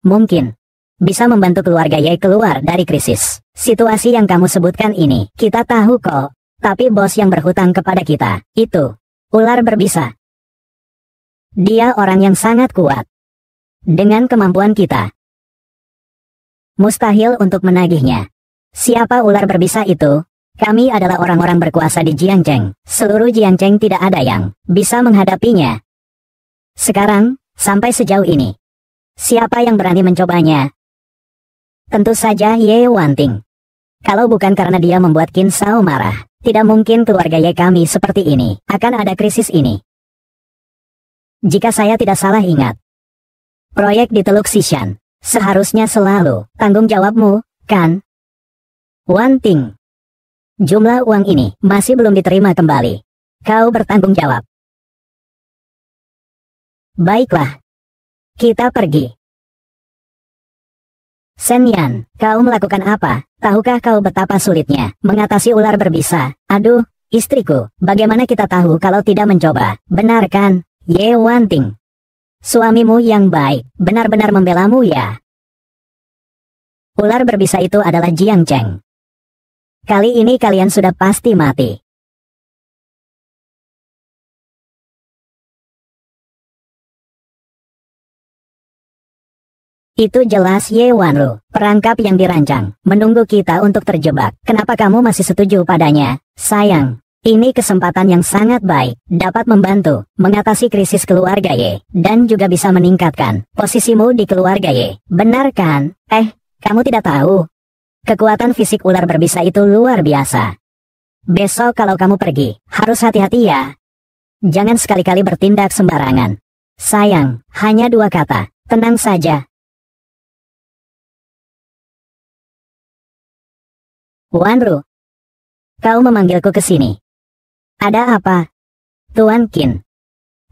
mungkin bisa membantu keluarga Ye keluar dari krisis. Situasi yang kamu sebutkan ini, kita tahu kok. Tapi bos yang berhutang kepada kita, itu ular berbisa. Dia orang yang sangat kuat. Dengan kemampuan kita, mustahil untuk menagihnya. Siapa ular berbisa itu? Kami adalah orang-orang berkuasa di Jiangzheng. Seluruh Jiangzheng tidak ada yang bisa menghadapinya. Sekarang, sampai sejauh ini, siapa yang berani mencobanya? Tentu saja Ye Wanting. Kalau bukan karena dia membuat Qin Shao marah, tidak mungkin keluarga Ye kami seperti ini. Akan ada krisis ini. Jika saya tidak salah ingat, proyek di Teluk Xishan seharusnya selalu tanggung jawabmu, kan? Wanting. Jumlah uang ini masih belum diterima kembali. Kau bertanggung jawab. Baiklah. Kita pergi. Shen Yan, kau melakukan apa? Tahukah kau betapa sulitnya mengatasi ular berbisa? Aduh, istriku, bagaimana kita tahu kalau tidak mencoba? Benar kan, Ye Wanting? Suamimu yang baik, benar-benar membelamu ya. Ular berbisa itu adalah Jiang Cheng. Kali ini kalian sudah pasti mati. Itu jelas Ye Wanru, perangkap yang dirancang, menunggu kita untuk terjebak. Kenapa kamu masih setuju padanya? Sayang, ini kesempatan yang sangat baik, dapat membantu mengatasi krisis keluarga Ye, dan juga bisa meningkatkan posisimu di keluarga Ye. Benar kan? Kamu tidak tahu? Kekuatan fisik ular berbisa itu luar biasa. Besok kalau kamu pergi, harus hati-hati ya. Jangan sekali-kali bertindak sembarangan. Sayang, hanya 2 kata, tenang saja. Wanru, kau memanggilku ke sini. Ada apa? Tuan Qin,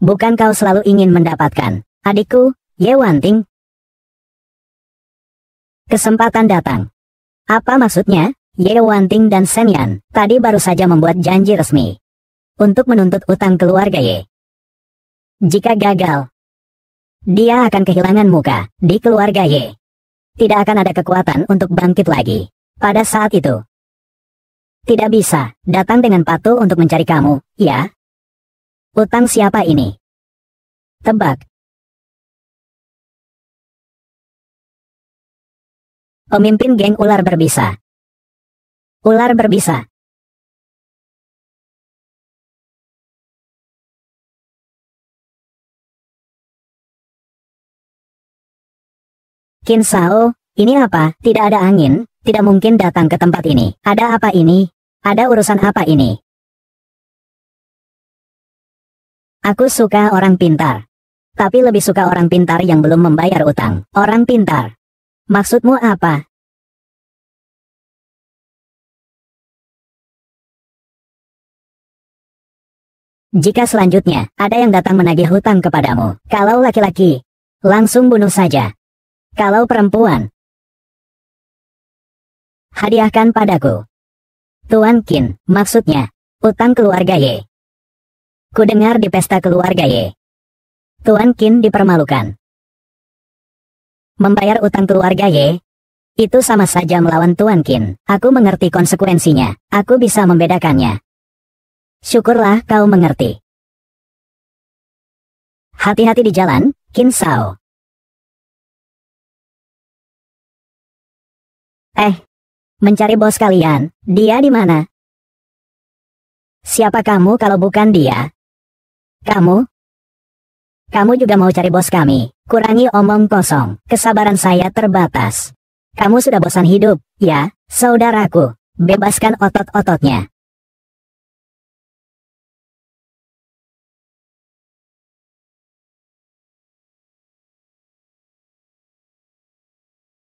bukan kau selalu ingin mendapatkan adikku, Ye Wanting? Kesempatan datang. Apa maksudnya? Ye Wanting dan Shen Yan tadi baru saja membuat janji resmi untuk menuntut utang keluarga Ye. Jika gagal, dia akan kehilangan muka di keluarga Ye. Tidak akan ada kekuatan untuk bangkit lagi. Pada saat itu, tidak bisa datang dengan patuh untuk mencari kamu, ya? Utang siapa ini? Tebak. Pemimpin geng ular berbisa. Ular berbisa. Qin Shao, ini apa? Tidak ada angin. Tidak mungkin datang ke tempat ini. Ada apa ini? Ada urusan apa ini? Aku suka orang pintar. Tapi lebih suka orang pintar yang belum membayar utang. Orang pintar. Maksudmu apa? Jika selanjutnya ada yang datang menagih hutang kepadamu, kalau laki-laki, langsung bunuh saja. Kalau perempuan, hadiahkan padaku. Tuan Qin, maksudnya, utang keluarga Ye. Kudengar di pesta keluarga Ye, Tuan Qin dipermalukan. Membayar utang keluarga Ye, itu sama saja melawan Tuan Qin. Aku mengerti konsekuensinya, aku bisa membedakannya. Syukurlah kau mengerti. Hati-hati di jalan, Qin Shao. Mencari bos kalian, dia di mana? Siapa kamu kalau bukan dia? Kamu juga mau cari bos kami? Kurangi omong kosong, kesabaran saya terbatas. Kamu sudah bosan hidup, ya, saudaraku? Bebaskan otot-ototnya.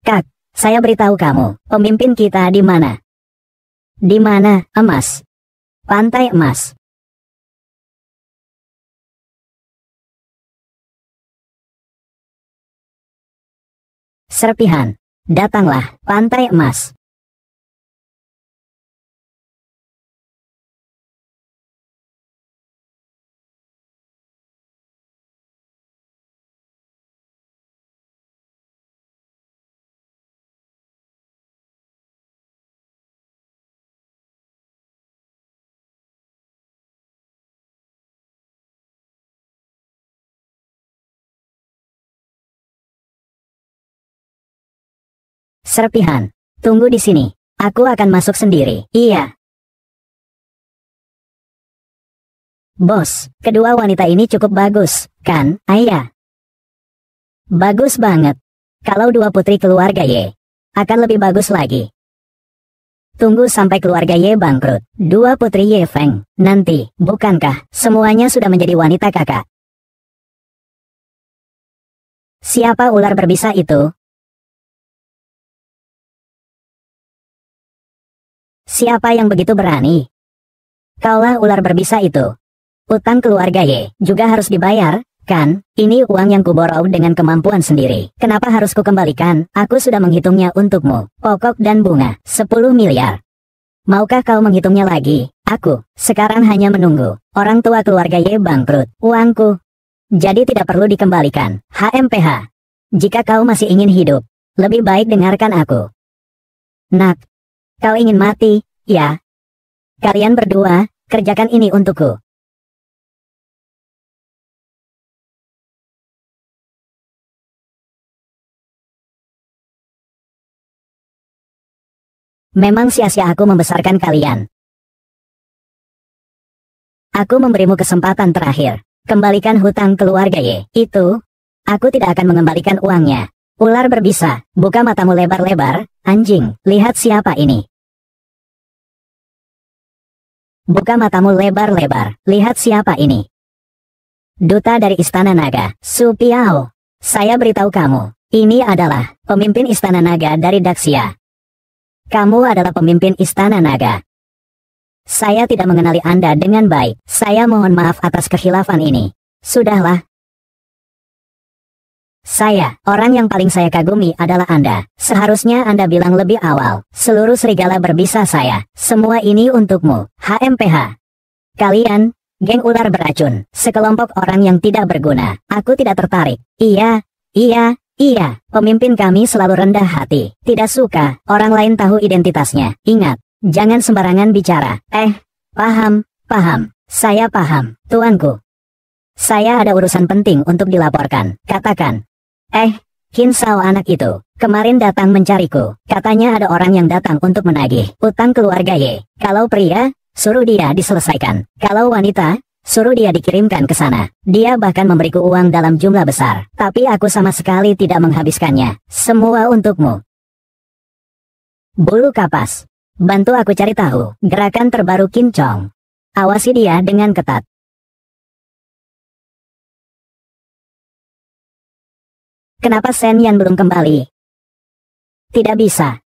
Kak, saya beritahu kamu, pemimpin kita di mana? Di mana, emas? Pantai Emas. Serpihan, datanglah, Pantai Emas. Serpihan, tunggu di sini. Aku akan masuk sendiri. Iya. Bos, kedua wanita ini cukup bagus, kan, Ayah? Bagus banget. Kalau 2 putri keluarga Ye, akan lebih bagus lagi. Tunggu sampai keluarga Ye bangkrut. 2 putri Ye Feng, nanti, bukankah semuanya sudah menjadi wanita kakak? Siapa ular berbisa itu? Siapa yang begitu berani? Kaulah ular berbisa itu. Utang keluarga Ye juga harus dibayar, kan? Ini uang yang kuborong dengan kemampuan sendiri. Kenapa harus kukembalikan? Aku sudah menghitungnya untukmu. Pokok dan bunga, 10 miliar. Maukah kau menghitungnya lagi? Aku, sekarang hanya menunggu. Orang tua keluarga Ye bangkrut. Uangku. Jadi tidak perlu dikembalikan. HMPH. Jika kau masih ingin hidup, lebih baik dengarkan aku. Nak, kau ingin mati, ya? Kalian berdua, kerjakan ini untukku. Memang sia-sia aku membesarkan kalian. Aku memberimu kesempatan terakhir. Kembalikan hutang keluarga Ye. Itu, aku tidak akan mengembalikan uangnya. Ular berbisa, buka matamu lebar-lebar, anjing, lihat siapa ini. Buka matamu lebar-lebar, lihat siapa ini. Duta dari Istana Naga, Su Piao. Saya beritahu kamu, ini adalah pemimpin Istana Naga dari Daxia. Kamu adalah pemimpin Istana Naga. Saya tidak mengenali Anda dengan baik. Saya mohon maaf atas kekhilafan ini. Sudahlah. Saya, orang yang paling saya kagumi adalah Anda. Seharusnya Anda bilang lebih awal. Seluruh serigala berbisa saya. Semua ini untukmu. HMPH. Kalian, geng ular beracun. Sekelompok orang yang tidak berguna. Aku tidak tertarik. Iya. Pemimpin kami selalu rendah hati. Tidak suka orang lain tahu identitasnya. Ingat, jangan sembarangan bicara. Paham. Saya paham, tuanku. Saya ada urusan penting untuk dilaporkan. Katakan. Hin Sao anak itu, kemarin datang mencariku. Katanya ada orang yang datang untuk menagih utang keluarga Ye. Kalau pria, suruh dia diselesaikan. Kalau wanita, suruh dia dikirimkan ke sana. Dia bahkan memberiku uang dalam jumlah besar. Tapi aku sama sekali tidak menghabiskannya. Semua untukmu. Bulu kapas. Bantu aku cari tahu gerakan terbaru Kin Chong. Awasi dia dengan ketat. Kenapa Sen Yan belum kembali? Tidak bisa.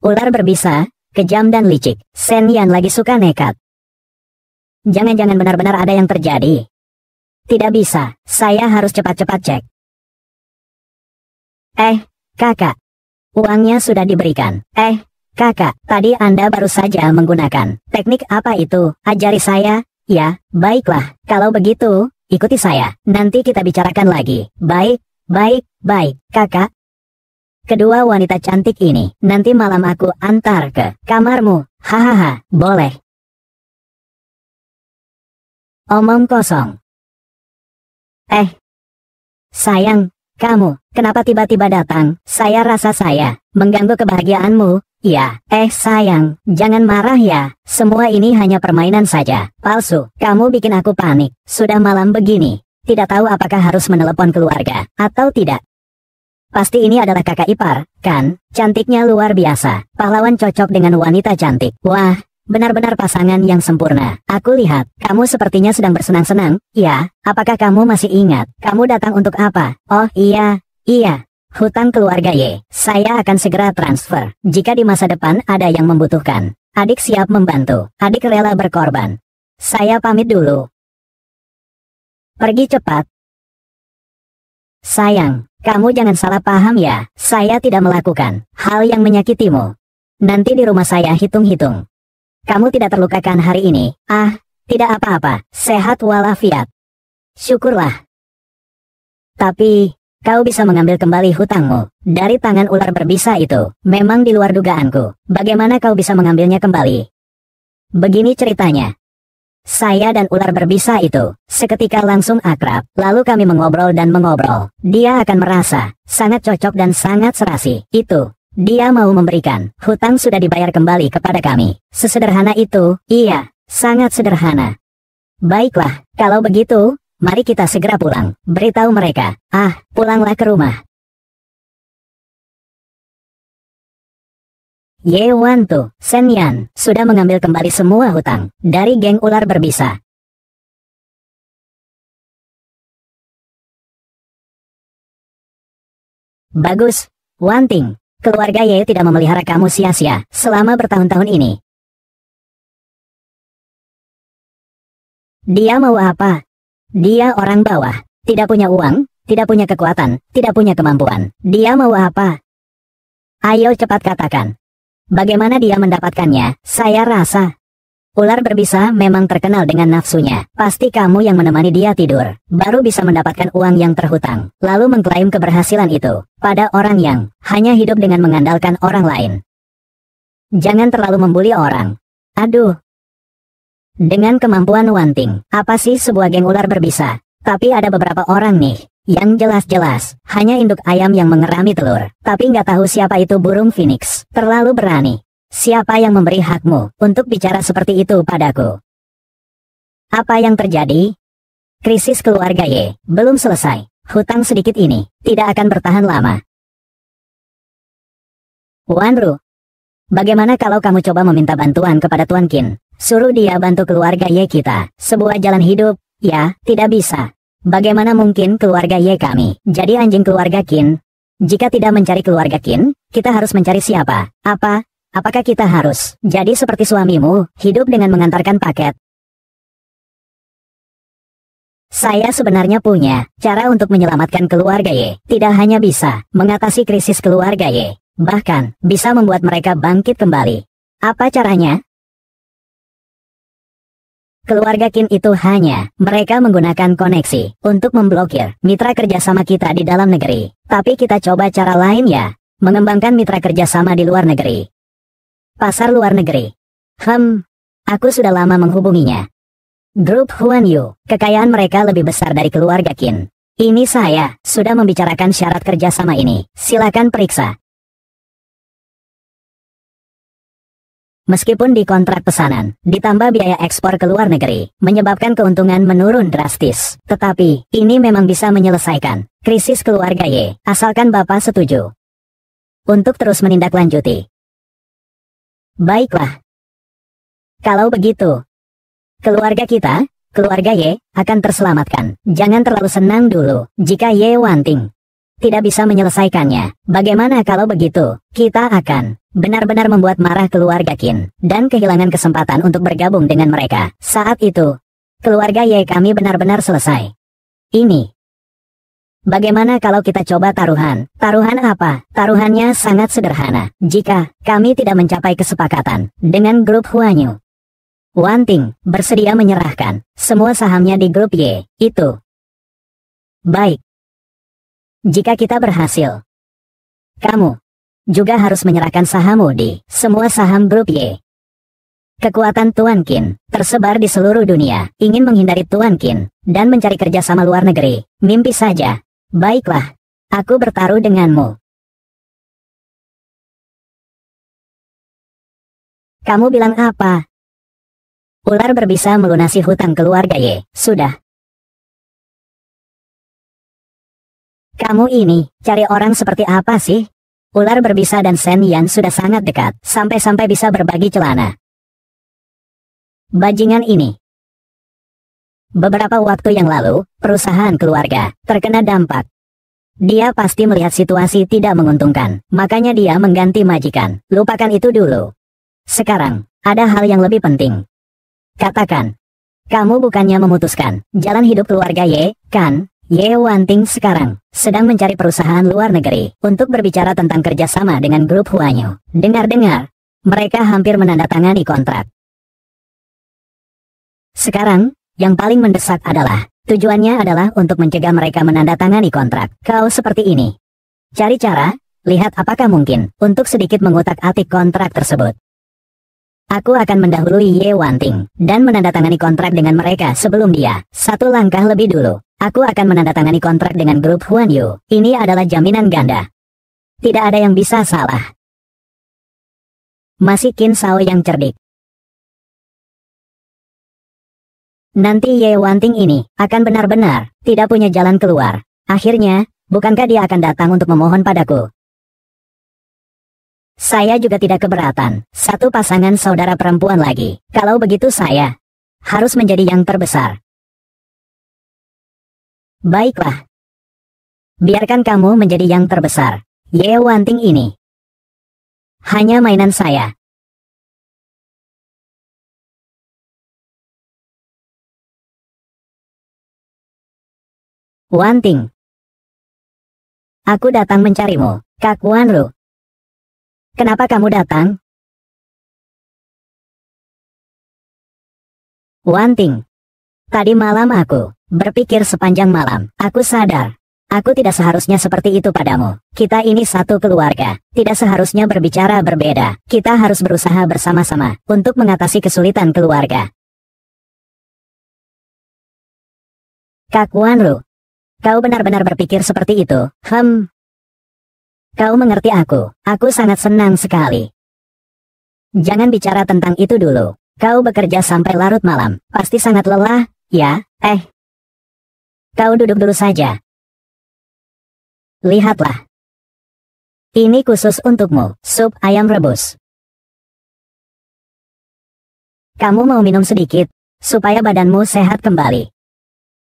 Ular berbisa, kejam dan licik. Sen Yan lagi suka nekat. Jangan-jangan benar-benar ada yang terjadi. Tidak bisa, saya harus cepat-cepat cek. Kakak. Uangnya sudah diberikan. Kakak, tadi Anda baru saja menggunakan teknik apa itu? Ajari saya. Ya, baiklah. Kalau begitu, ikuti saya. Nanti kita bicarakan lagi. Baik, kakak. Kedua wanita cantik ini, nanti malam aku antar ke kamarmu. Hahaha, boleh. Omong kosong. Sayang, kamu, kenapa tiba-tiba datang? Saya rasa saya mengganggu kebahagiaanmu. Ya, sayang, jangan marah ya. Semua ini hanya permainan saja. Palsu, kamu bikin aku panik. Sudah malam begini, tidak tahu apakah harus menelepon keluarga atau tidak. Pasti ini adalah kakak ipar, kan? Cantiknya luar biasa. Pahlawan cocok dengan wanita cantik. Wah, benar-benar pasangan yang sempurna. Aku lihat, kamu sepertinya sedang bersenang-senang. Ya, apakah kamu masih ingat? Kamu datang untuk apa? Oh iya. Hutang keluarga Ye. Saya akan segera transfer. Jika di masa depan ada yang membutuhkan. Adik siap membantu. Adik rela berkorban. Saya pamit dulu. Pergi cepat. Sayang, kamu jangan salah paham ya. Saya tidak melakukan hal yang menyakitimu. Nanti di rumah saya hitung-hitung. Kamu tidak terlukakan hari ini. Tidak apa-apa. Sehat walafiat. Syukurlah. Tapi, kau bisa mengambil kembali hutangmu dari tangan ular berbisa itu. Memang di luar dugaanku. Bagaimana kau bisa mengambilnya kembali? Begini ceritanya. Saya dan ular berbisa itu seketika langsung akrab. Lalu kami mengobrol dan mengobrol. Dia akan merasa sangat cocok dan sangat serasi. Itu. Dia mau memberikan. Hutang sudah dibayar kembali kepada kami. Sesederhana itu. Iya, sangat sederhana. Baiklah, kalau begitu, mari kita segera pulang. Beritahu mereka. Pulanglah ke rumah. Ye Wan Tu, Sen Yan, sudah mengambil kembali semua hutang dari geng ular berbisa. Bagus, Wan Ting. Keluarga Ye tidak memelihara kamu sia-sia selama bertahun-tahun ini. Dia mau apa? Dia orang bawah. Tidak punya uang, tidak punya kekuatan, tidak punya kemampuan. Dia mau apa? Ayo cepat katakan. Bagaimana dia mendapatkannya? Saya rasa ular berbisa memang terkenal dengan nafsunya. Pasti kamu yang menemani dia tidur, baru bisa mendapatkan uang yang terhutang, lalu mengklaim keberhasilan itu pada orang yang hanya hidup dengan mengandalkan orang lain. Jangan terlalu membuli orang. Aduh. Dengan kemampuan Wanting, apa sih sebuah geng ular berbisa? Tapi ada beberapa orang nih, yang jelas-jelas hanya induk ayam yang mengerami telur, tapi nggak tahu siapa itu burung phoenix. Terlalu berani. Siapa yang memberi hakmu untuk bicara seperti itu padaku? Apa yang terjadi? Krisis keluarga Y belum selesai. Hutang sedikit ini tidak akan bertahan lama. Wanru, bagaimana kalau kamu coba meminta bantuan kepada Tuan Qin? Suruh dia bantu keluarga Y kita. Sebuah jalan hidup, ya, tidak bisa. Bagaimana mungkin keluarga Y kami jadi anjing keluarga Qin? Jika tidak mencari keluarga Qin, kita harus mencari siapa? Apakah kita harus jadi seperti suamimu, hidup dengan mengantarkan paket? Saya sebenarnya punya cara untuk menyelamatkan keluarga Y. Tidak hanya bisa mengatasi krisis keluarga Y, bahkan bisa membuat mereka bangkit kembali. Apa caranya? Keluarga Qin itu hanya mereka menggunakan koneksi untuk memblokir mitra kerjasama kita di dalam negeri. Tapi kita coba cara lain ya, mengembangkan mitra kerjasama di luar negeri. Pasar luar negeri. Aku sudah lama menghubunginya. Grup Huan Yu, kekayaan mereka lebih besar dari keluarga Qin. Ini saya sudah membicarakan syarat kerjasama ini. Silakan periksa. Meskipun di kontrak pesanan, ditambah biaya ekspor ke luar negeri, menyebabkan keuntungan menurun drastis. Tetapi, ini memang bisa menyelesaikan krisis keluarga Y, asalkan Bapak setuju untuk terus menindaklanjuti. Baiklah. Kalau begitu, keluarga kita, keluarga Y, akan terselamatkan. Jangan terlalu senang dulu jika Y Wanting tidak bisa menyelesaikannya. Bagaimana kalau begitu? Kita akan benar-benar membuat marah keluarga Qin dan kehilangan kesempatan untuk bergabung dengan mereka. Saat itu, keluarga Y kami benar-benar selesai. Ini. Bagaimana kalau kita coba taruhan? Taruhan apa? Taruhannya sangat sederhana. Jika kami tidak mencapai kesepakatan dengan grup Huanyu, Wanting bersedia menyerahkan semua sahamnya di grup Y itu. Baik. Jika kita berhasil, kamu juga harus menyerahkan sahammu di semua saham grup Y. Kekuatan Tuan Qin tersebar di seluruh dunia, ingin menghindari Tuan Qin dan mencari kerja sama luar negeri. Mimpi saja. Baiklah, aku bertaruh denganmu. Kamu bilang apa? Ular berbisa melunasi hutang keluarga Y. Sudah. Kamu ini, cari orang seperti apa sih? Ular berbisa dan Shen Yan sudah sangat dekat, sampai-sampai bisa berbagi celana. Bajingan ini. Beberapa waktu yang lalu, perusahaan keluarga terkena dampak. Dia pasti melihat situasi tidak menguntungkan, makanya dia mengganti majikan. Lupakan itu dulu. Sekarang, ada hal yang lebih penting. Katakan, kamu bukannya memutuskan jalan hidup keluarga Y, kan? Y Wanting sekarang sedang mencari perusahaan luar negeri untuk berbicara tentang kerjasama dengan grup Huanyu. Dengar-dengar, mereka hampir menandatangani kontrak. Sekarang, yang paling mendesak adalah, tujuannya adalah untuk mencegah mereka menandatangani kontrak. Kau seperti ini. Cari cara, lihat apakah mungkin untuk sedikit mengutak-atik kontrak tersebut. Aku akan mendahului Ye Wanting dan menandatangani kontrak dengan mereka sebelum dia. Satu langkah lebih dulu, aku akan menandatangani kontrak dengan grup Huan Yu. Ini adalah jaminan ganda. Tidak ada yang bisa salah. Masih Qin Sao yang cerdik. Nanti Ye Wanting ini akan benar-benar tidak punya jalan keluar. Akhirnya, bukankah dia akan datang untuk memohon padaku? Saya juga tidak keberatan. Satu pasangan saudara perempuan lagi. Kalau begitu saya harus menjadi yang terbesar. Baiklah. Biarkan kamu menjadi yang terbesar. Ye Wanting ini hanya mainan saya. Wanting. Aku datang mencarimu, Kak Wanru. Kenapa kamu datang? Wanting. Tadi malam aku berpikir sepanjang malam. Aku sadar. Aku tidak seharusnya seperti itu padamu. Kita ini satu keluarga. Tidak seharusnya berbicara berbeda. Kita harus berusaha bersama-sama untuk mengatasi kesulitan keluarga. Kak Wanru. Kau benar-benar berpikir seperti itu? Kau mengerti aku. Aku sangat senang sekali. Jangan bicara tentang itu dulu. Kau bekerja sampai larut malam. Pasti sangat lelah, ya? Kau duduk dulu saja. Lihatlah. Ini khusus untukmu, sup ayam rebus. Kamu mau minum sedikit, supaya badanmu sehat kembali.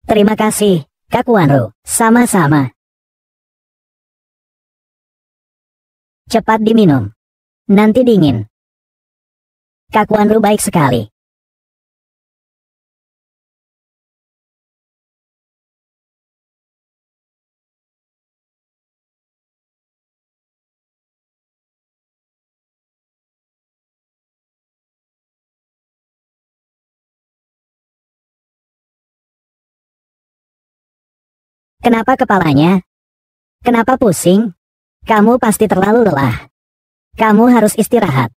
Terima kasih, Kak Wanru. Sama-sama. Cepat diminum. Nanti dingin. Kak Wanru baik sekali. Kenapa kepalanya? Kenapa pusing? Kamu pasti terlalu lelah. Kamu harus istirahat.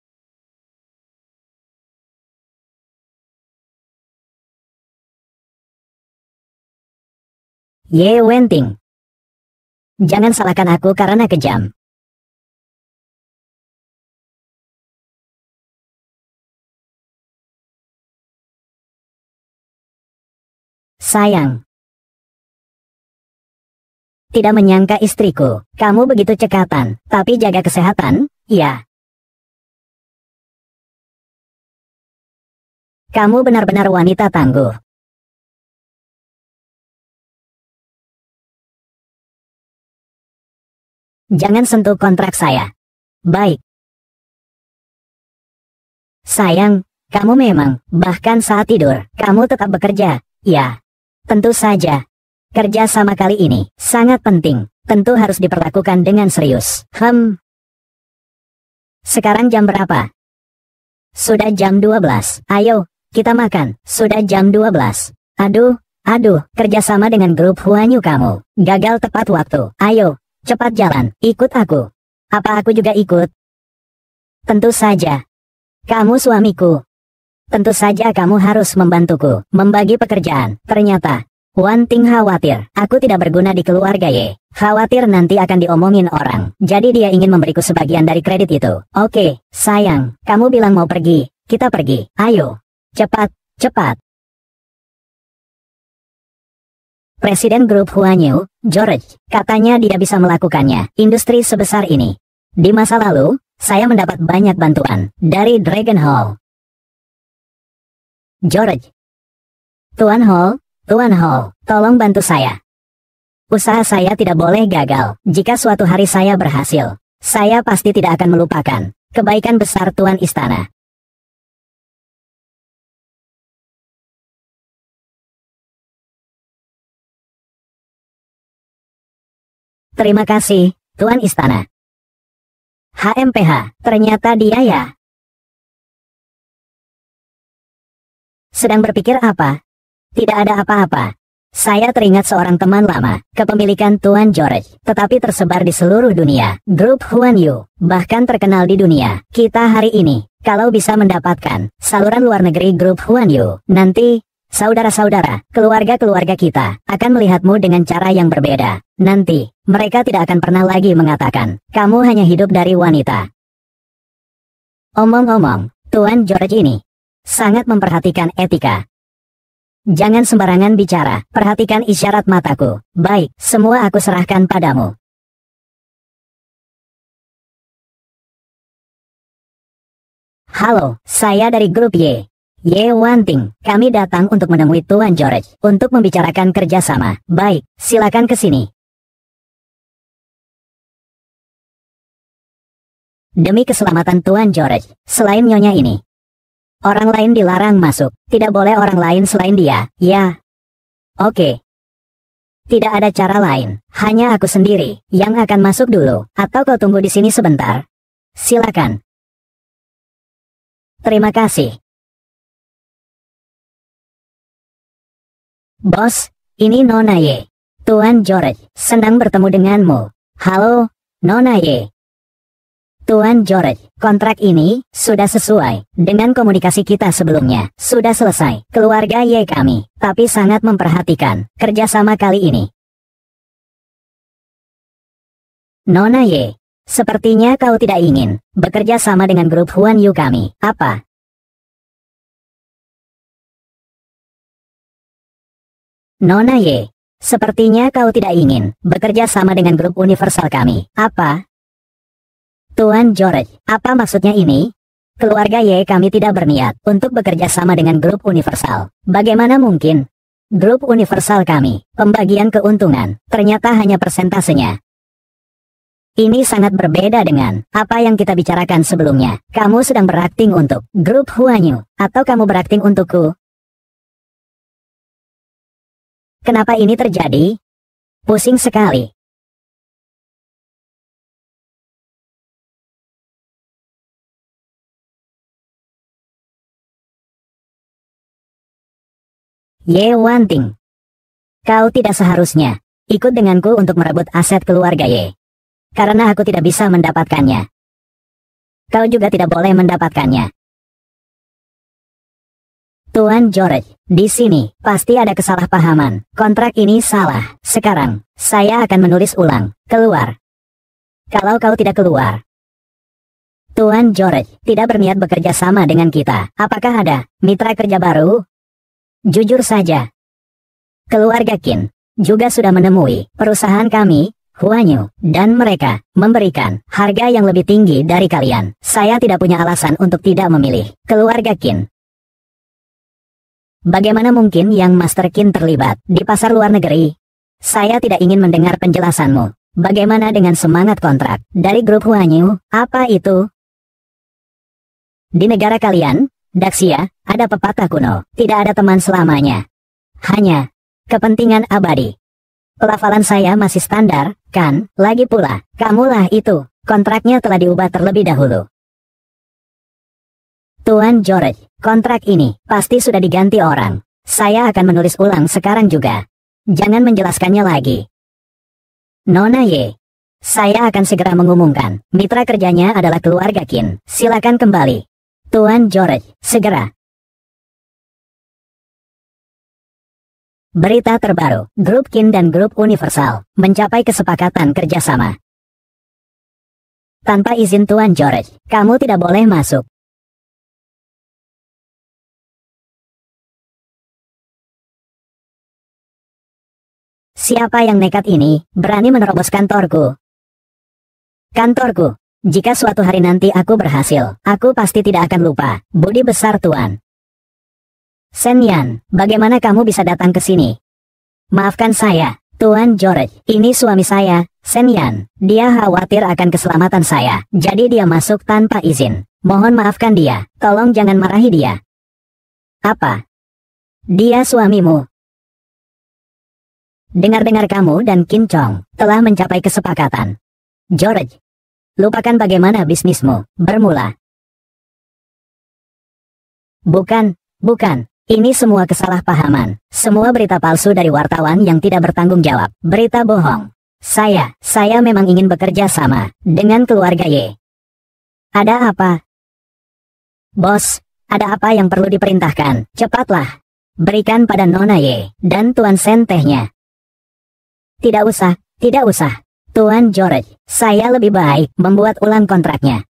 Ye Wenting. Jangan salahkan aku karena kejam. Sayang. Tidak menyangka istriku, kamu begitu cekatan, tapi jaga kesehatan, ya. Kamu benar-benar wanita tangguh. Jangan sentuh kontrak saya. Baik. Sayang, kamu memang, bahkan saat tidur, kamu tetap bekerja, ya. Tentu saja. Kerja sama kali ini, sangat penting, tentu harus diperlakukan dengan serius. Sekarang jam berapa? Sudah jam 12, ayo, kita makan, sudah jam 12. Aduh, kerjasama dengan grup Huanyu kamu, gagal tepat waktu, ayo, cepat jalan, ikut aku. Apa aku juga ikut? Tentu saja. Kamu suamiku. Tentu saja kamu harus membantuku, membagi pekerjaan, ternyata. Wanting khawatir, aku tidak berguna di keluarga Ye. Khawatir nanti akan diomongin orang. Jadi dia ingin memberiku sebagian dari kredit itu. Oke, sayang, kamu bilang mau pergi. Kita pergi, ayo. Cepat. Presiden grup Huanyu, George, katanya dia bisa melakukannya. Industri sebesar ini. Di masa lalu, saya mendapat banyak bantuan dari Dragon Hall. George. Tuan Hall, tolong bantu saya. Usaha saya tidak boleh gagal. Jika suatu hari saya berhasil, saya pasti tidak akan melupakan kebaikan besar Tuan Istana. Terima kasih, Tuan Istana. HMPH, ternyata dia ya. Sedang berpikir apa? Tidak ada apa-apa. Saya teringat seorang teman lama, kepemilikan Tuan George, tetapi tersebar di seluruh dunia. Grup Huanyu, bahkan terkenal di dunia. Kita hari ini, kalau bisa mendapatkan saluran luar negeri grup Huanyu, nanti, saudara-saudara, keluarga-keluarga kita, akan melihatmu dengan cara yang berbeda. Nanti, mereka tidak akan pernah lagi mengatakan, kamu hanya hidup dari wanita. Omong-omong, Tuan George ini sangat memperhatikan etika. Jangan sembarangan bicara, perhatikan isyarat mataku. Baik, semua aku serahkan padamu. Halo, saya dari grup Y. Ye Wanting, kami datang untuk menemui Tuan George, untuk membicarakan kerjasama. Baik, silakan ke sini. Demi keselamatan Tuan George, selain nyonya ini, orang lain dilarang masuk. Tidak boleh orang lain selain dia, ya. Oke. Tidak ada cara lain, hanya aku sendiri yang akan masuk dulu, atau kau tunggu di sini sebentar. Silakan. Terima kasih. Bos, ini Nona Ye. Tuan George, senang bertemu denganmu. Halo, Nona Ye. Tuan George, kontrak ini sudah sesuai dengan komunikasi kita sebelumnya. Sudah selesai. Keluarga Ye kami, tapi sangat memperhatikan kerjasama kali ini. Nona Ye, sepertinya kau tidak ingin bekerja sama dengan grup Huan Yu kami. Apa? Nona Ye, sepertinya kau tidak ingin bekerja sama dengan grup universal kami. Apa? Tuan George, apa maksudnya ini? Keluarga Ye kami tidak berniat untuk bekerja sama dengan grup universal. Bagaimana mungkin? Grup universal kami, pembagian keuntungan, ternyata hanya persentasenya. Ini sangat berbeda dengan apa yang kita bicarakan sebelumnya. Kamu sedang berakting untuk grup Huanyu, atau kamu berakting untukku? Kenapa ini terjadi? Pusing sekali. Ye Wanting, kau tidak seharusnya ikut denganku untuk merebut aset keluarga Ye. Karena aku tidak bisa mendapatkannya. Kau juga tidak boleh mendapatkannya. Tuan George, di sini pasti ada kesalahpahaman. Kontrak ini salah. Sekarang, saya akan menulis ulang. Keluar. Kalau kau tidak keluar. Tuan George tidak berniat bekerja sama dengan kita. Apakah ada mitra kerja baru? Jujur saja. Keluarga Qin juga sudah menemui perusahaan kami, Huanyu, dan mereka memberikan harga yang lebih tinggi dari kalian. Saya tidak punya alasan untuk tidak memilih keluarga Qin. Bagaimana mungkin yang Master Qin terlibat di pasar luar negeri? Saya tidak ingin mendengar penjelasanmu. Bagaimana dengan semangat kontrak dari grup Huanyu? Apa itu? Di negara kalian, Daxia, ada pepatah kuno, tidak ada teman selamanya. Hanya kepentingan abadi. Pelafalan saya masih standar, kan? Lagi pula, kamulah itu. Kontraknya telah diubah terlebih dahulu. Tuan George, kontrak ini pasti sudah diganti orang. Saya akan menulis ulang sekarang juga. Jangan menjelaskannya lagi. Nona Ye, saya akan segera mengumumkan. Mitra kerjanya adalah keluarga Qin. Silakan kembali. Tuan George, segera. Berita terbaru, grup Qin dan grup Universal mencapai kesepakatan kerjasama. Tanpa izin Tuan George, kamu tidak boleh masuk. Siapa yang nekat ini, berani menerobos kantorku? Kantorku. Jika suatu hari nanti aku berhasil, aku pasti tidak akan lupa budi besar Tuan. Sen Yan, bagaimana kamu bisa datang ke sini? Maafkan saya, Tuan George, ini suami saya, Sen Yan. Dia khawatir akan keselamatan saya, jadi dia masuk tanpa izin. Mohon maafkan dia, tolong jangan marahi dia. Apa? Dia suamimu? Dengar-dengar kamu dan Qin Chong telah mencapai kesepakatan. George, lupakan bagaimana bisnismu bermula. Bukan. Ini semua kesalahpahaman. Semua berita palsu dari wartawan yang tidak bertanggung jawab. Berita bohong. Saya memang ingin bekerja sama dengan keluarga Ye. Ada apa? Bos, ada apa yang perlu diperintahkan? Cepatlah. Berikan pada Nona Ye dan Tuan Sen tehnya. Tidak usah. Tuan George, saya lebih baik membuat ulang kontraknya.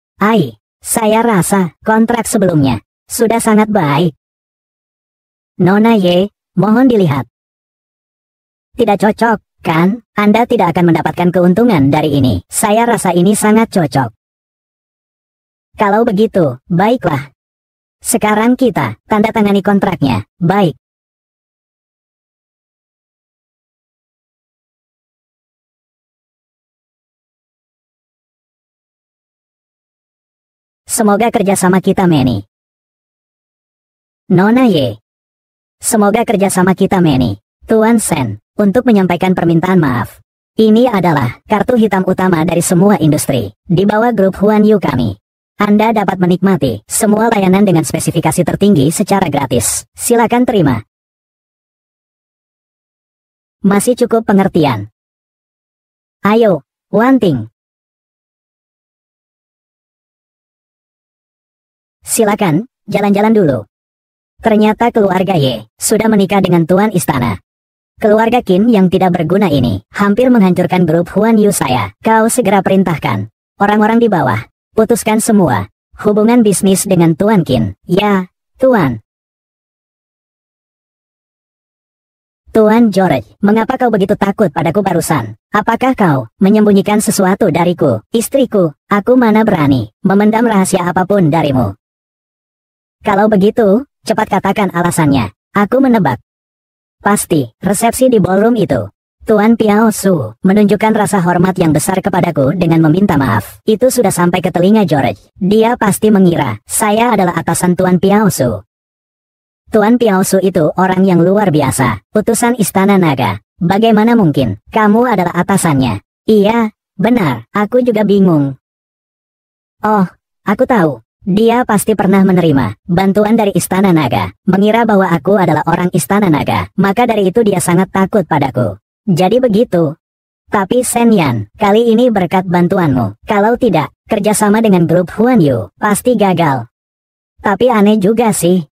Saya rasa kontrak sebelumnya sudah sangat baik. Nona Ye, mohon dilihat. Tidak cocok, kan? Anda tidak akan mendapatkan keuntungan dari ini. Saya rasa ini sangat cocok. Kalau begitu, baiklah. Sekarang kita tanda tangani kontraknya. Baik. Semoga kerjasama kita Manny. Nona Ye. Semoga kerjasama kita Manny. Tuan Sen. untuk menyampaikan permintaan maaf. Ini adalah kartu hitam utama dari semua industri. Di bawah grup Huan Yu kami, Anda dapat menikmati semua layanan dengan spesifikasi tertinggi secara gratis. Silakan terima. Masih cukup pengertian? Ayo, Wanting. Silakan, jalan-jalan dulu. Ternyata keluarga Ye sudah menikah dengan tuan istana. Keluarga Qin yang tidak berguna ini hampir menghancurkan grup Huan Yu saya. Kau segera perintahkan orang-orang di bawah, putuskan semua hubungan bisnis dengan Tuan Qin. Ya, Tuan. Tuan George, mengapa kau begitu takut padaku barusan? Apakah kau menyembunyikan sesuatu dariku? Istriku, aku mana berani memendam rahasia apapun darimu. Kalau begitu, cepat katakan alasannya. Aku menebak. Pasti, resepsi di ballroom itu. Tuan Piao Su menunjukkan rasa hormat yang besar kepadaku dengan meminta maaf. Itu sudah sampai ke telinga George. Dia pasti mengira saya adalah atasan Tuan Piao Su. Tuan Piao Su itu orang yang luar biasa, utusan Istana Naga. Bagaimana mungkin kamu adalah atasannya? Iya, benar, aku juga bingung. Oh, aku tahu. Dia pasti pernah menerima bantuan dari Istana Naga, mengira bahwa aku adalah orang Istana Naga, maka dari itu dia sangat takut padaku. Jadi begitu. Tapi Shen Yan, kali ini berkat bantuanmu, kalau tidak, kerjasama dengan grup Huan Yu pasti gagal. Tapi aneh juga sih.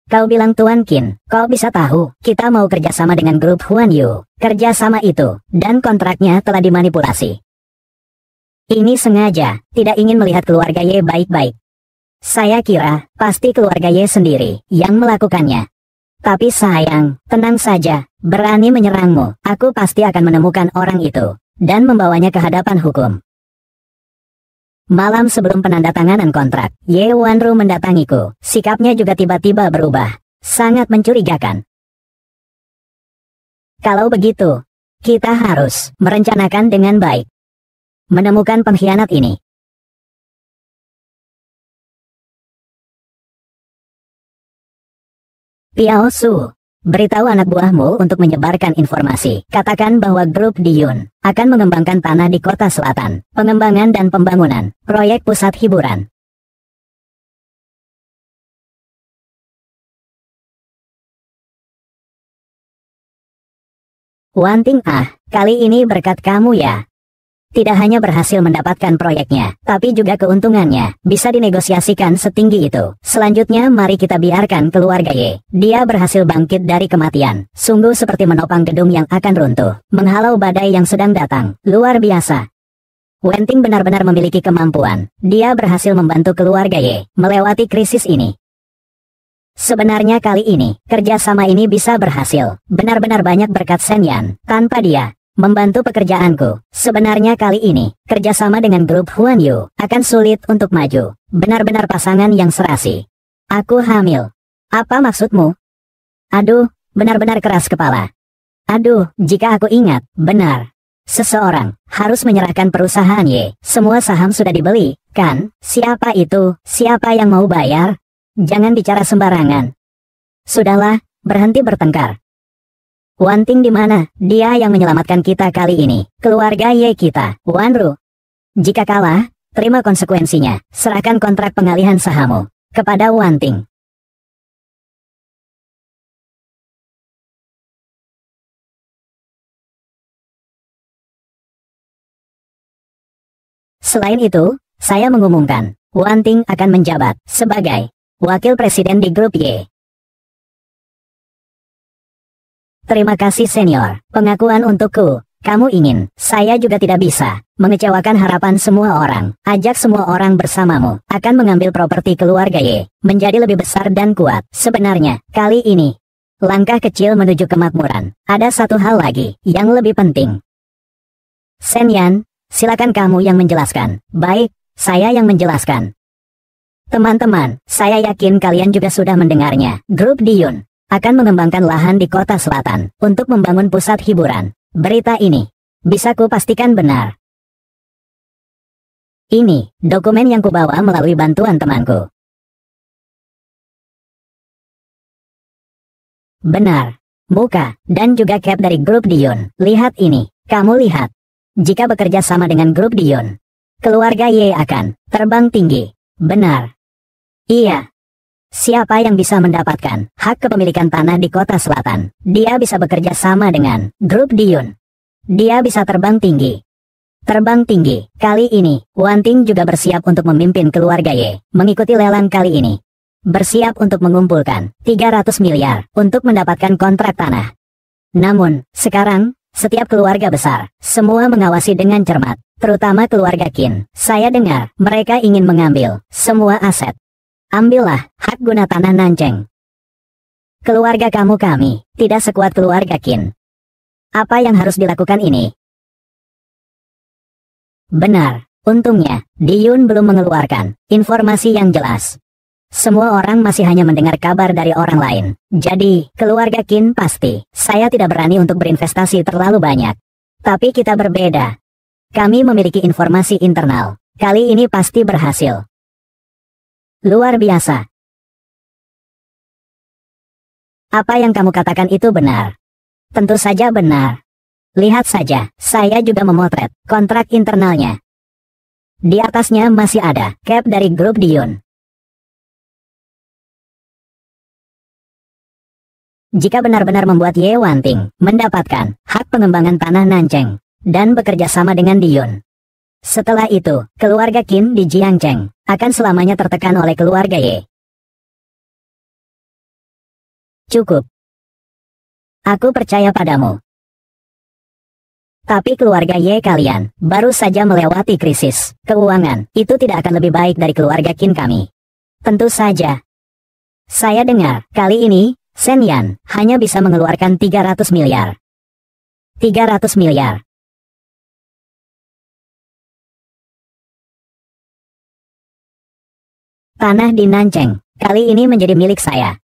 Kau bilang Tuan Qin, kau bisa tahu, kita mau kerjasama dengan grup Huan Yu. Kerjasama itu, dan kontraknya telah dimanipulasi. Ini sengaja, tidak ingin melihat keluarga Ye baik-baik. Saya kira, pasti keluarga Ye sendiri yang melakukannya. Tapi sayang, tenang saja, berani menyerangmu, aku pasti akan menemukan orang itu, dan membawanya ke hadapan hukum. Malam sebelum penandatanganan kontrak, Ye Wanru mendatangiku, sikapnya juga tiba-tiba berubah, sangat mencurigakan. Kalau begitu, kita harus merencanakan dengan baik. Menemukan pengkhianat ini. Piao Su, beritahu anak buahmu untuk menyebarkan informasi. Katakan bahwa grup Diyun akan mengembangkan tanah di kota selatan, pengembangan dan pembangunan, proyek pusat hiburan. Wanting kali ini berkat kamu ya. Tidak hanya berhasil mendapatkan proyeknya, tapi juga keuntungannya bisa dinegosiasikan setinggi itu. Selanjutnya mari kita biarkan keluarga Ye. Dia berhasil bangkit dari kematian. Sungguh seperti menopang gedung yang akan runtuh, menghalau badai yang sedang datang. Luar biasa. Wanting benar-benar memiliki kemampuan. Dia berhasil membantu keluarga Ye melewati krisis ini. Sebenarnya kali ini, kerjasama ini bisa berhasil. Benar-benar banyak berkat Shen Yan. Tanpa dia membantu pekerjaanku. Sebenarnya kali ini, kerjasama dengan grup Huan Yu akan sulit untuk maju. Benar-benar pasangan yang serasi. Aku hamil. Apa maksudmu? Aduh, benar-benar keras kepala. Aduh, jika aku ingat, benar. Seseorang harus menyerahkan perusahaan Ye. Semua saham sudah dibeli, kan? Siapa itu? Siapa yang mau bayar? Jangan bicara sembarangan. Sudahlah, berhenti bertengkar. Wanting di mana? Dia yang menyelamatkan kita kali ini. Keluarga Ye kita, Wanru. Jika kalah, terima konsekuensinya. Serahkan kontrak pengalihan sahammu kepada Wanting. Selain itu, saya mengumumkan, Wanting akan menjabat sebagai wakil presiden di grup Y. Terima kasih senior, pengakuan untukku. Kamu ingin, saya juga tidak bisa mengecewakan harapan semua orang. Ajak semua orang bersamamu, akan mengambil properti keluarga Ye, menjadi lebih besar dan kuat. Sebenarnya, kali ini, langkah kecil menuju kemakmuran. Ada satu hal lagi, yang lebih penting. Shen Yan, silakan kamu yang menjelaskan. Baik, saya yang menjelaskan. Teman-teman, saya yakin kalian juga sudah mendengarnya. Grup Diyun akan mengembangkan lahan di kota selatan untuk membangun pusat hiburan. Berita ini bisa kupastikan benar. Ini dokumen yang kubawa melalui bantuan temanku. Benar, muka, dan juga cap dari grup Dion. Lihat ini, kamu lihat. Jika bekerja sama dengan grup Dion, keluarga Ye akan terbang tinggi. Benar. Iya. Siapa yang bisa mendapatkan hak kepemilikan tanah di kota selatan? Dia bisa bekerja sama dengan grup Dion. Dia bisa terbang tinggi. Terbang tinggi. Kali ini, Wanting juga bersiap untuk memimpin keluarga Ye, mengikuti lelang kali ini. Bersiap untuk mengumpulkan 300 miliar untuk mendapatkan kontrak tanah. Namun, sekarang, setiap keluarga besar, semua mengawasi dengan cermat, terutama keluarga Qin. Saya dengar, mereka ingin mengambil semua aset. Ambillah hak guna tanah Nancheng. Keluarga kamu kami, tidak sekuat keluarga Qin. Apa yang harus dilakukan ini? Benar, untungnya, Diyun belum mengeluarkan informasi yang jelas. Semua orang masih hanya mendengar kabar dari orang lain. Jadi, keluarga Qin pasti, saya tidak berani untuk berinvestasi terlalu banyak. Tapi kita berbeda. Kami memiliki informasi internal. Kali ini pasti berhasil. Luar biasa. Apa yang kamu katakan itu benar. Tentu saja benar. Lihat saja, saya juga memotret kontrak internalnya. Di atasnya masih ada cap dari grup Dion. Jika benar-benar membuat Ye Wanting mendapatkan hak pengembangan tanah Nancheng dan bekerja sama dengan Dion, setelah itu, keluarga Qin di Jiangcheng akan selamanya tertekan oleh keluarga Ye. Cukup. Aku percaya padamu. Tapi keluarga Ye kalian baru saja melewati krisis keuangan. Itu tidak akan lebih baik dari keluarga Qin kami. Tentu saja. Saya dengar, kali ini, Shen Yan hanya bisa mengeluarkan 300 miliar. 300 miliar. Tanah di Nancheng, kali ini menjadi milik saya.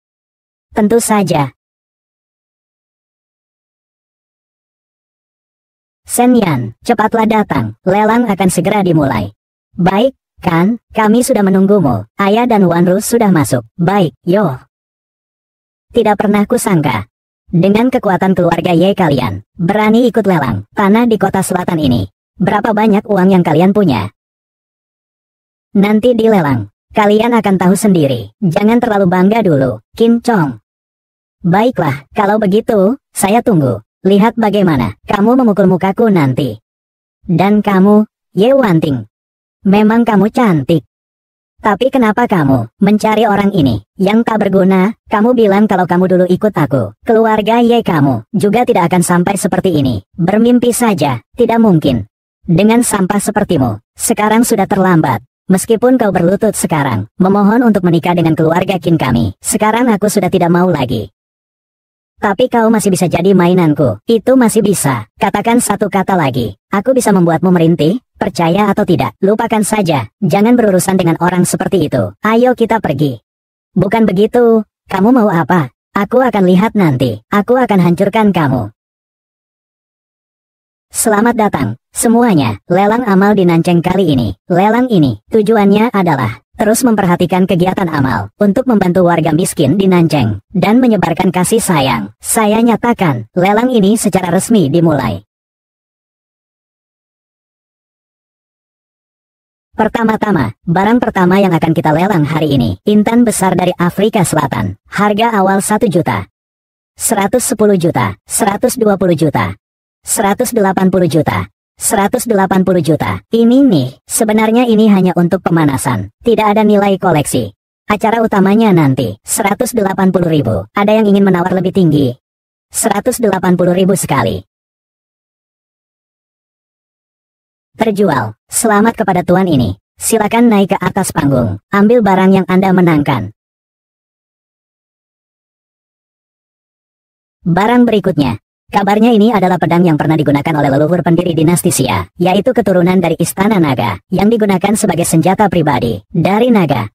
Tentu saja. Shen Yan, cepatlah datang, lelang akan segera dimulai. Baik, kan, kami sudah menunggumu, Ayah dan Wanru sudah masuk. Baik, yo. Tidak pernah kusangka. Dengan kekuatan keluarga Ye kalian, berani ikut lelang, tanah di kota selatan ini. Berapa banyak uang yang kalian punya? Nanti dilelang. Kalian akan tahu sendiri, jangan terlalu bangga dulu, Qin Chong. Baiklah, kalau begitu, saya tunggu. Lihat bagaimana kamu memukul mukaku nanti. Dan kamu, Ye Wanting. Memang kamu cantik. Tapi kenapa kamu mencari orang ini yang tak berguna? Kamu bilang kalau kamu dulu ikut aku. Keluarga Ye kamu juga tidak akan sampai seperti ini. Bermimpi saja, tidak mungkin. Dengan sampah sepertimu, sekarang sudah terlambat. Meskipun kau berlutut sekarang, memohon untuk menikah dengan keluarga Qin kami, sekarang aku sudah tidak mau lagi. Tapi kau masih bisa jadi mainanku, itu masih bisa. Katakan satu kata lagi, aku bisa membuatmu merintih, percaya atau tidak, lupakan saja, jangan berurusan dengan orang seperti itu. Ayo kita pergi. Bukan begitu, kamu mau apa? Aku akan lihat nanti, aku akan hancurkan kamu. Selamat datang, semuanya, lelang amal di Nancheng kali ini. Lelang ini, tujuannya adalah terus memperhatikan kegiatan amal untuk membantu warga miskin di Nancheng dan menyebarkan kasih sayang. Saya nyatakan, lelang ini secara resmi dimulai. Pertama-tama, barang pertama yang akan kita lelang hari ini, intan besar dari Afrika Selatan. Harga awal 1 juta. 110 juta, 120 juta. 180 juta. 180 juta. Ini nih, sebenarnya ini hanya untuk pemanasan. Tidak ada nilai koleksi. Acara utamanya nanti, 180 ribu. Ada yang ingin menawar lebih tinggi? 180 ribu sekali. Terjual. Selamat kepada tuan ini. Silakan naik ke atas panggung. Ambil barang yang Anda menangkan. Barang berikutnya. Kabarnya ini adalah pedang yang pernah digunakan oleh leluhur pendiri dinasti Xia, yaitu keturunan dari Istana Naga, yang digunakan sebagai senjata pribadi dari Naga.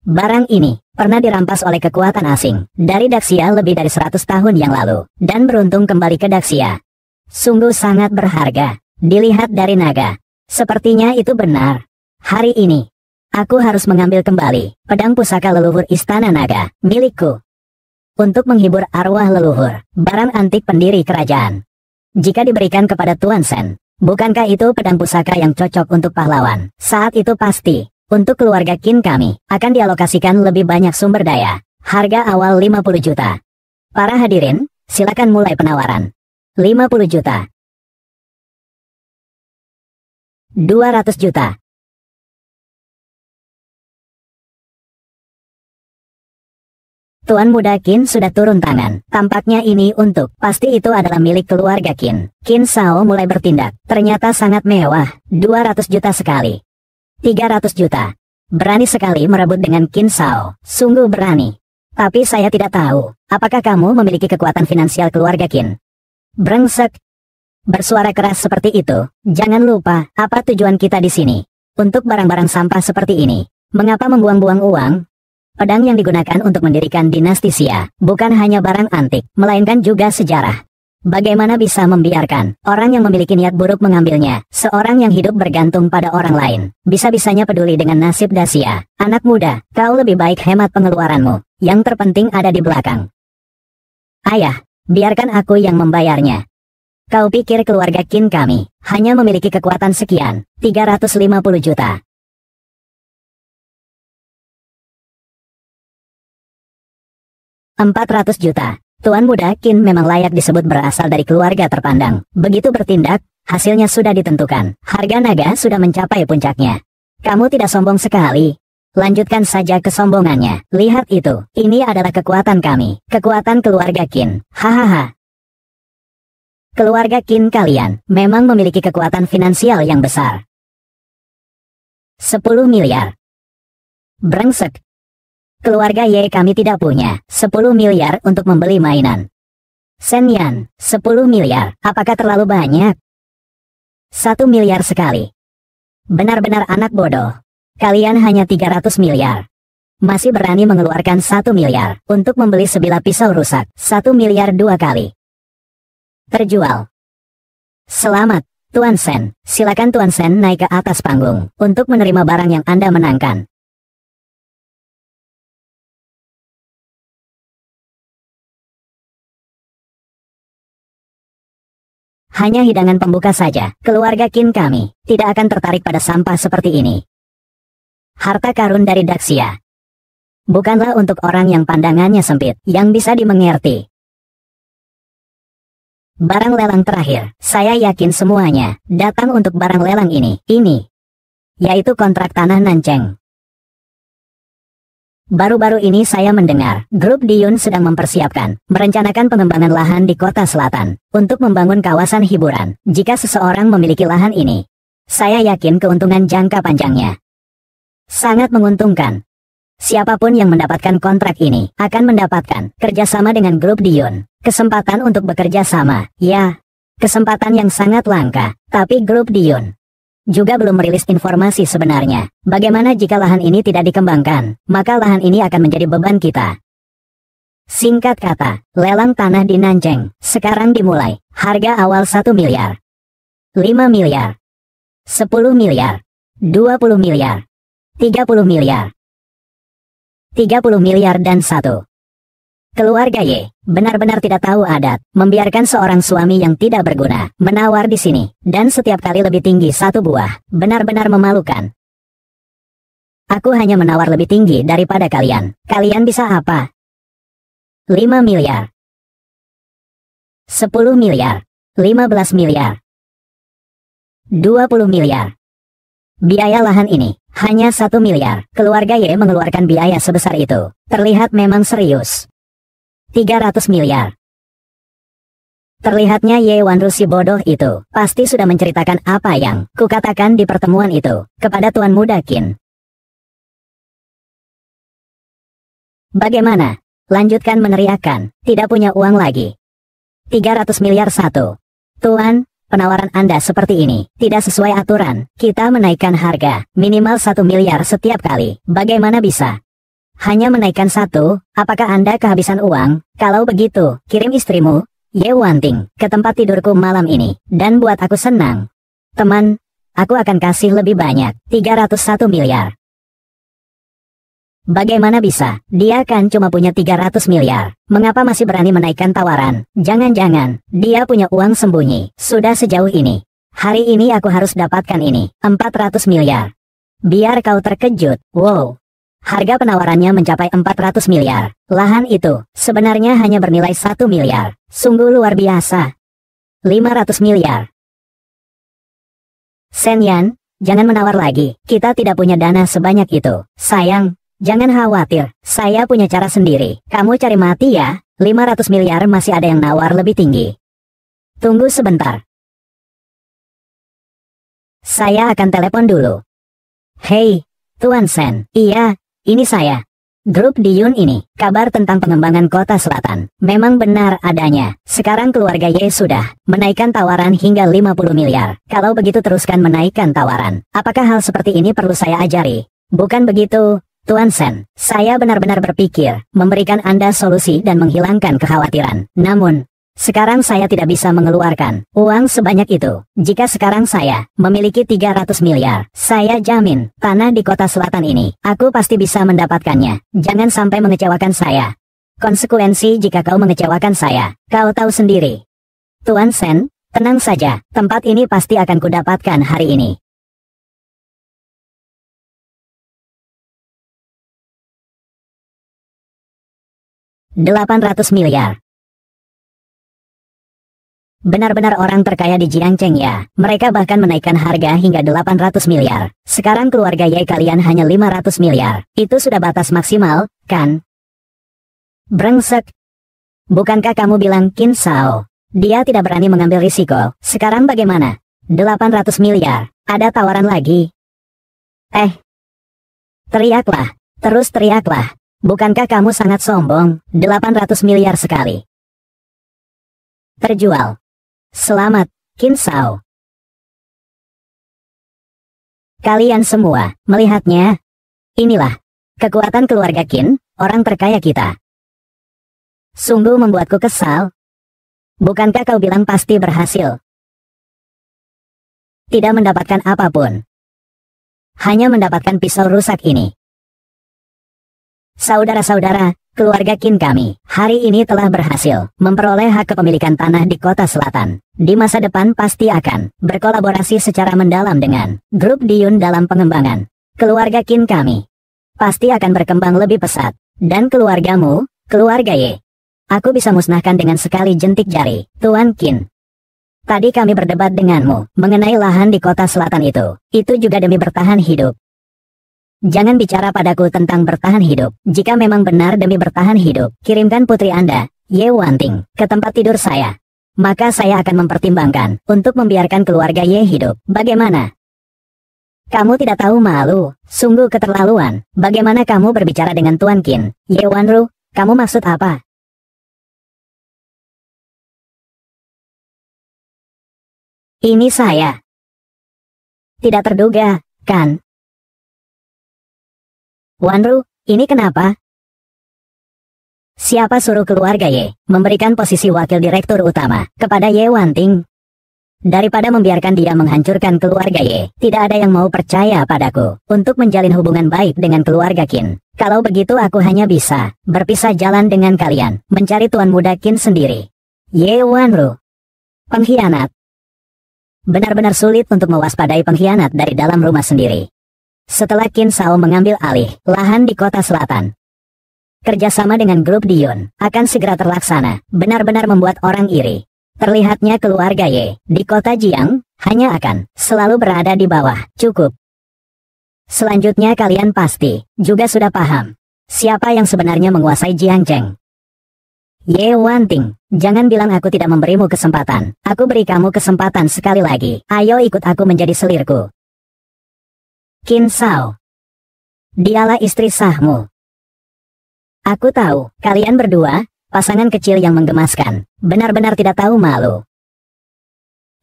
Barang ini pernah dirampas oleh kekuatan asing dari Daxia lebih dari 100 tahun yang lalu, dan beruntung kembali ke Daxia. Sungguh sangat berharga. Dilihat dari Naga. Sepertinya itu benar. Hari ini, aku harus mengambil kembali pedang pusaka leluhur Istana Naga, milikku. untuk menghibur arwah leluhur, barang antik pendiri kerajaan. Jika diberikan kepada Tuan Sen, bukankah itu pedang pusaka yang cocok untuk pahlawan? Saat itu pasti, untuk keluarga Qin kami, akan dialokasikan lebih banyak sumber daya. Harga awal 50 juta. Para hadirin, silakan mulai penawaran. 50 juta. 200 juta. Tuan muda Qin sudah turun tangan. Tampaknya ini pasti itu adalah milik keluarga Qin. Qin Sao mulai bertindak. Ternyata sangat mewah. 200 juta sekali. 300 juta. Berani sekali merebut dengan Qin Sao. Sungguh berani. Tapi saya tidak tahu, apakah kamu memiliki kekuatan finansial keluarga Qin? Brengsek. Bersuara keras seperti itu. Jangan lupa, apa tujuan kita di sini? Untuk barang-barang sampah seperti ini. Mengapa membuang-buang uang? Pedang yang digunakan untuk mendirikan dinasti Xia, bukan hanya barang antik, melainkan juga sejarah. Bagaimana bisa membiarkan orang yang memiliki niat buruk mengambilnya? Seorang yang hidup bergantung pada orang lain, bisa-bisanya peduli dengan nasib Dacia. Anak muda, kau lebih baik hemat pengeluaranmu. Yang terpenting ada di belakang. Ayah, biarkan aku yang membayarnya. Kau pikir keluarga Qin kami hanya memiliki kekuatan sekian, 350 juta. 400 juta. Tuan muda Qin memang layak disebut berasal dari keluarga terpandang. Begitu bertindak, hasilnya sudah ditentukan. Harga naga sudah mencapai puncaknya. Kamu tidak sombong sekali. Lanjutkan saja kesombongannya. Lihat itu, ini adalah kekuatan kami. Kekuatan keluarga Qin. Hahaha. Keluarga Qin kalian memang memiliki kekuatan finansial yang besar. 10 miliar. Brengsek. Keluarga Ye kami tidak punya 10 miliar untuk membeli mainan. Sen Yan, 10 miliar, apakah terlalu banyak? 1 miliar sekali. Benar-benar anak bodoh. Kalian hanya 300 miliar. Masih berani mengeluarkan 1 miliar untuk membeli sebilah pisau rusak. 1 miliar 2 kali. Terjual. Selamat, Tuan Sen. Silakan Tuan Sen naik ke atas panggung untuk menerima barang yang Anda menangkan. Hanya hidangan pembuka saja. Keluarga Qin kami tidak akan tertarik pada sampah seperti ini. Harta karun dari Daxia bukanlah untuk orang yang pandangannya sempit, yang bisa dimengerti. Barang lelang terakhir, saya yakin semuanya datang untuk barang lelang ini, yaitu kontrak tanah Nancheng. Baru-baru ini saya mendengar, grup Diyun sedang merencanakan pengembangan lahan di kota selatan, untuk membangun kawasan hiburan. Jika seseorang memiliki lahan ini, saya yakin keuntungan jangka panjangnya sangat menguntungkan. Siapapun yang mendapatkan kontrak ini, akan mendapatkan kerjasama dengan grup Diyun. Kesempatan untuk bekerja sama, ya, kesempatan yang sangat langka, tapi grup Diyun juga belum merilis informasi sebenarnya. Bagaimana jika lahan ini tidak dikembangkan? Maka lahan ini akan menjadi beban kita. Singkat kata, lelang tanah di Nancheng sekarang dimulai. Harga awal 1 miliar. 5 miliar. 10 miliar. 20 miliar. 30 miliar. 30 miliar dan 1. Keluarga Ye benar-benar tidak tahu adat, membiarkan seorang suami yang tidak berguna menawar di sini, dan setiap kali lebih tinggi 1 buah, benar-benar memalukan. Aku hanya menawar lebih tinggi daripada kalian. Kalian bisa apa? 5 miliar. 10 miliar. 15 miliar. 20 miliar. Biaya lahan ini hanya 1 miliar. Keluarga Ye mengeluarkan biaya sebesar itu. Terlihat memang serius. 300 miliar. Terlihatnya Ye Wanru si bodoh itu pasti sudah menceritakan apa yang kukatakan di pertemuan itu kepada Tuan Muda Qin. Bagaimana? Lanjutkan meneriakkan. Tidak punya uang lagi. 300 miliar 1. Tuan, penawaran Anda seperti ini tidak sesuai aturan. Kita menaikkan harga minimal 1 miliar setiap kali. Bagaimana bisa? Hanya menaikkan 1, apakah Anda kehabisan uang? Kalau begitu, kirim istrimu, Ye Wanting, ke tempat tidurku malam ini, dan buat aku senang. Teman, aku akan kasih lebih banyak, 301 miliar. Bagaimana bisa? Dia kan cuma punya 300 miliar. Mengapa masih berani menaikkan tawaran? Jangan-jangan, dia punya uang sembunyi. Sudah sejauh ini. Hari ini aku harus dapatkan ini. 400 miliar. Biar kau terkejut. Wow. Harga penawarannya mencapai 400 miliar. Lahan itu, sebenarnya hanya bernilai 1 miliar. Sungguh luar biasa. 500 miliar. Shen Yan, jangan menawar lagi. Kita tidak punya dana sebanyak itu. Sayang. Jangan khawatir, saya punya cara sendiri. Kamu cari mati ya, 500 miliar masih ada yang nawar lebih tinggi. Tunggu sebentar. Saya akan telepon dulu. Hei, Tuan Shen. Iya, ini saya. Grup Diyun ini, kabar tentang pengembangan kota selatan. Memang benar adanya. Sekarang keluarga Ye sudah menaikkan tawaran hingga 50 miliar. Kalau begitu teruskan menaikkan tawaran. Apakah hal seperti ini perlu saya ajari? Bukan begitu. Tuan Shen, saya benar-benar berpikir memberikan Anda solusi dan menghilangkan kekhawatiran. Namun, sekarang saya tidak bisa mengeluarkan uang sebanyak itu. Jika sekarang saya memiliki 300 miliar, saya jamin tanah di kota selatan ini, aku pasti bisa mendapatkannya. Jangan sampai mengecewakan saya. Konsekuensi jika kau mengecewakan saya, kau tahu sendiri. Tuan Shen, tenang saja, tempat ini pasti akan kudapatkan hari ini. $800 miliar. Benar-benar orang terkaya di Jiangcheng ya. Mereka bahkan menaikkan harga hingga 800 miliar. Sekarang keluarga Ye kalian hanya 500 miliar. Itu sudah batas maksimal, kan? Brengsek. Bukankah kamu bilang Qin Shao? Dia tidak berani mengambil risiko. Sekarang bagaimana? 800 miliar. Ada tawaran lagi? Teriaklah. Terus teriaklah. Bukankah kamu sangat sombong? 800 miliar sekali. Terjual. Selamat, Qin Shao. Kalian semua, melihatnya? Inilah, kekuatan keluarga Qin, orang terkaya kita. Sungguh membuatku kesal. Bukankah kau bilang pasti berhasil? Tidak mendapatkan apapun. Hanya mendapatkan pisau rusak ini. Saudara-saudara, keluarga Qin kami, hari ini telah berhasil memperoleh hak kepemilikan tanah di kota selatan. Di masa depan pasti akan berkolaborasi secara mendalam dengan grup Diyun dalam pengembangan. Keluarga Qin kami pasti akan berkembang lebih pesat. Dan keluargamu, keluarga Ye, aku bisa musnahkan dengan sekali jentik jari. Tuan Qin, tadi kami berdebat denganmu mengenai lahan di kota selatan itu. Itu juga demi bertahan hidup. Jangan bicara padaku tentang bertahan hidup. Jika memang benar demi bertahan hidup, kirimkan putri Anda, Ye Wanting, ke tempat tidur saya. Maka saya akan mempertimbangkan untuk membiarkan keluarga Ye hidup. Bagaimana? Kamu tidak tahu malu? Sungguh keterlaluan. Bagaimana kamu berbicara dengan Tuan Qin? Ye Wanru, kamu maksud apa? Ini saya. Tidak terduga, kan? Wanru, ini kenapa? Siapa suruh keluarga Ye memberikan posisi wakil direktur utama kepada Ye Wanting? Daripada membiarkan dia menghancurkan keluarga Ye, tidak ada yang mau percaya padaku untuk menjalin hubungan baik dengan keluarga Qin. Kalau begitu aku hanya bisa berpisah jalan dengan kalian, mencari tuan muda Qin sendiri. Ye Wanru, pengkhianat. Benar-benar sulit untuk mewaspadai pengkhianat dari dalam rumah sendiri. Setelah Qin Shao mengambil alih lahan di kota selatan, kerjasama dengan grup Diyun akan segera terlaksana, benar-benar membuat orang iri. Terlihatnya keluarga Ye di kota Jiang hanya akan selalu berada di bawah. Cukup. Selanjutnya kalian pasti juga sudah paham siapa yang sebenarnya menguasai Jiangcheng. Ye Wanting, jangan bilang aku tidak memberimu kesempatan. Aku beri kamu kesempatan sekali lagi. Ayo ikut aku menjadi selirku. Qin Shao, dialah istri sahmu. Aku tahu, kalian berdua, pasangan kecil yang menggemaskan, benar-benar tidak tahu malu.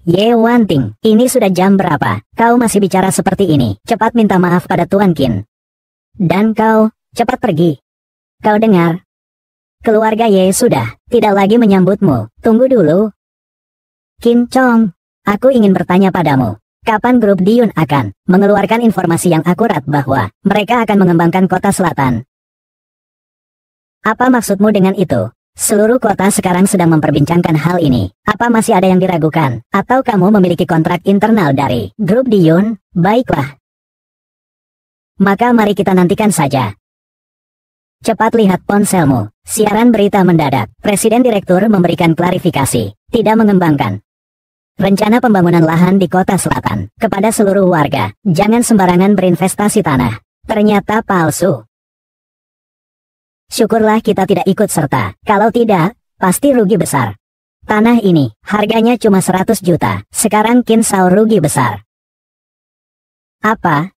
Ye Wanting, ini sudah jam berapa? Kau masih bicara seperti ini? Cepat minta maaf pada Tuan Qin. Dan kau, cepat pergi. Kau dengar? Keluarga Ye sudah tidak lagi menyambutmu. Tunggu dulu. Qin Chong, aku ingin bertanya padamu. Kapan grup Diyun akan mengeluarkan informasi yang akurat bahwa mereka akan mengembangkan kota selatan? Apa maksudmu dengan itu? Seluruh kota sekarang sedang memperbincangkan hal ini. Apa masih ada yang diragukan? Atau kamu memiliki kontrak internal dari grup Diyun? Baiklah. Maka mari kita nantikan saja. Cepat lihat ponselmu. Siaran berita mendadak. Presiden Direktur memberikan klarifikasi. Tidak mengembangkan rencana pembangunan lahan di kota selatan kepada seluruh warga. Jangan sembarangan berinvestasi tanah. Ternyata palsu. Syukurlah kita tidak ikut serta. Kalau tidak, pasti rugi besar. Tanah ini, harganya cuma 100 juta. Sekarang Qin Shao rugi besar. Apa?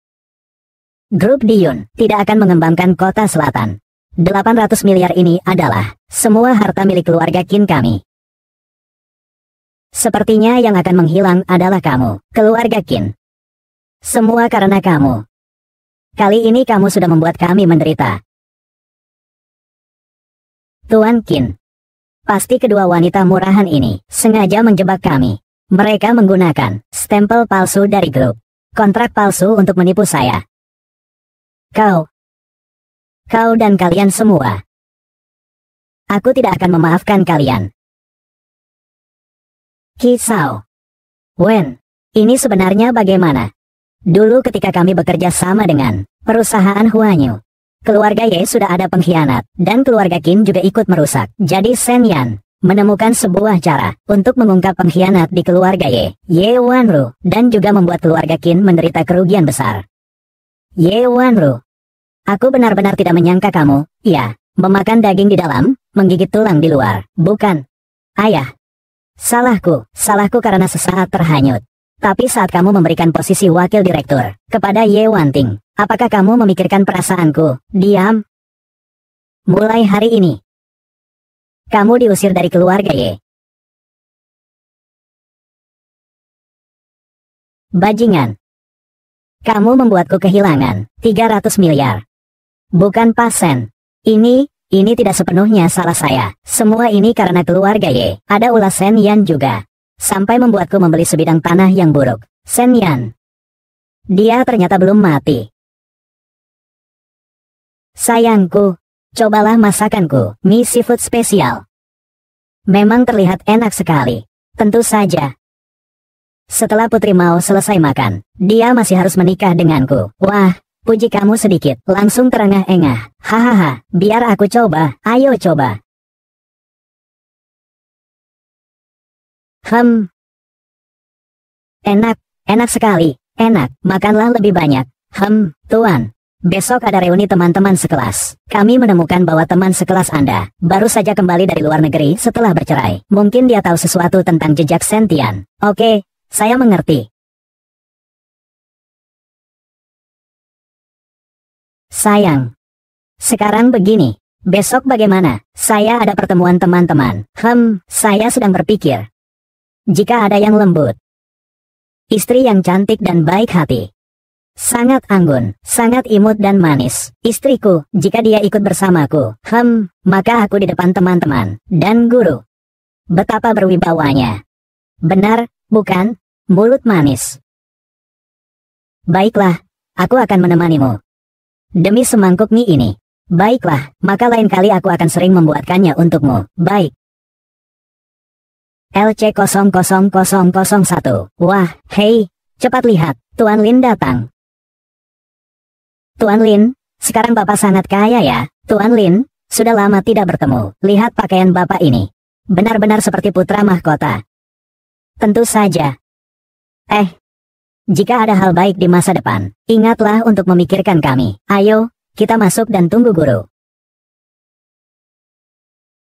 Grup Diyun tidak akan mengembangkan kota selatan. 800 miliar ini adalah semua harta milik keluarga Qin kami. Sepertinya yang akan menghilang adalah kamu, keluarga Qin. Semua karena kamu. Kali ini kamu sudah membuat kami menderita. Tuan Qin. Pasti kedua wanita murahan ini sengaja menjebak kami. Mereka menggunakan stempel palsu dari grup. Kontrak palsu untuk menipu saya. Kau dan kalian semua. Aku tidak akan memaafkan kalian. Qi Shao. Wen, ini sebenarnya bagaimana? Dulu ketika kami bekerja sama dengan perusahaan Huanyu, keluarga Ye sudah ada pengkhianat, dan keluarga Qin juga ikut merusak. Jadi Shen Yan menemukan sebuah cara untuk mengungkap pengkhianat di keluarga Ye Wanru, dan juga membuat keluarga Qin menderita kerugian besar. Ye Wanru. Aku benar-benar tidak menyangka kamu, ya, memakan daging di dalam, menggigit tulang di luar. Bukan. Ayah. Salahku karena sesaat terhanyut. Tapi saat kamu memberikan posisi wakil direktur kepada Ye Wanting, apakah kamu memikirkan perasaanku? Diam. Mulai hari ini, kamu diusir dari keluarga Ye. Bajingan. Kamu membuatku kehilangan 300 miliar. Bukan pasen. Ini tidak sepenuhnya salah saya. Semua ini karena keluarga Ye. Ada ulah Shen Yan juga. Sampai membuatku membeli sebidang tanah yang buruk. Shen Yan. Dia ternyata belum mati. Sayangku, cobalah masakanku, mie seafood spesial. Memang terlihat enak sekali. Tentu saja. Setelah Putri Mao selesai makan, dia masih harus menikah denganku. Wah. Puji kamu sedikit, langsung terengah-engah. Hahaha, biar aku coba, ayo coba. Enak sekali, enak, makanlah lebih banyak. Tuan, besok ada reuni teman-teman sekelas. Kami menemukan bahwa teman sekelas Anda baru saja kembali dari luar negeri setelah bercerai. Mungkin dia tahu sesuatu tentang jejak Shen Tian. Oke, saya mengerti. Sayang. Sekarang begini, besok bagaimana? Saya ada pertemuan teman-teman. Saya sedang berpikir. Jika ada yang lembut. Istri yang cantik dan baik hati. Sangat anggun, sangat imut dan manis. Istriku, jika dia ikut bersamaku. Maka aku di depan teman-teman dan guru. Betapa berwibawanya. Benar, bukan? Mulut manis. Baiklah, aku akan menemanimu. Demi semangkuk mie ini. Baiklah, maka lain kali aku akan sering membuatkannya untukmu. Baik. LC00001. Wah, hei, cepat lihat, Tuan Lin datang. Tuan Lin, sekarang Bapak sangat kaya ya. Tuan Lin, sudah lama tidak bertemu. Lihat pakaian Bapak ini. Benar-benar seperti putra mahkota. Tentu saja. Jika ada hal baik di masa depan, ingatlah untuk memikirkan kami. Ayo, kita masuk dan tunggu guru.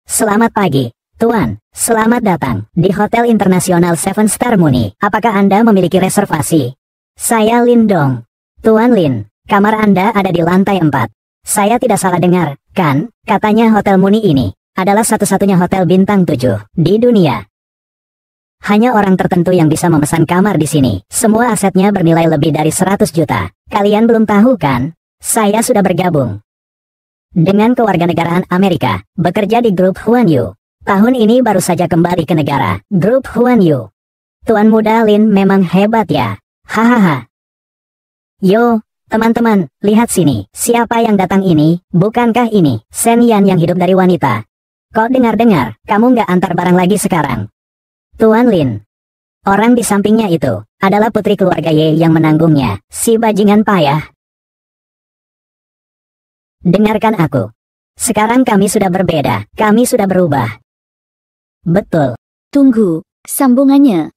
Selamat pagi, Tuan. Selamat datang di Hotel Internasional 7 Star Muni. Apakah Anda memiliki reservasi? Saya Lin Dong. Tuan Lin, kamar Anda ada di lantai 4. Saya tidak salah dengar, kan? Katanya Hotel Muni ini adalah satu-satunya hotel bintang 7 di dunia. Hanya orang tertentu yang bisa memesan kamar di sini. Semua asetnya bernilai lebih dari 100 juta. Kalian belum tahu kan? Saya sudah bergabung dengan kewarganegaraan Amerika, bekerja di grup Huanyu. Tahun ini baru saja kembali ke negara. Grup Huanyu. Tuan muda Lin memang hebat ya. Hahaha. Yo, Teman-teman, lihat sini. Siapa yang datang ini? Bukankah ini Shen Yan yang hidup dari wanita? Kok dengar-dengar, kamu nggak antar barang lagi sekarang? Tuan Lin. Orang di sampingnya itu adalah putri keluarga Ye yang menanggungnya, si bajingan payah. Dengarkan aku. Sekarang kami sudah berbeda, kami sudah berubah. Betul. Tunggu, sambungannya.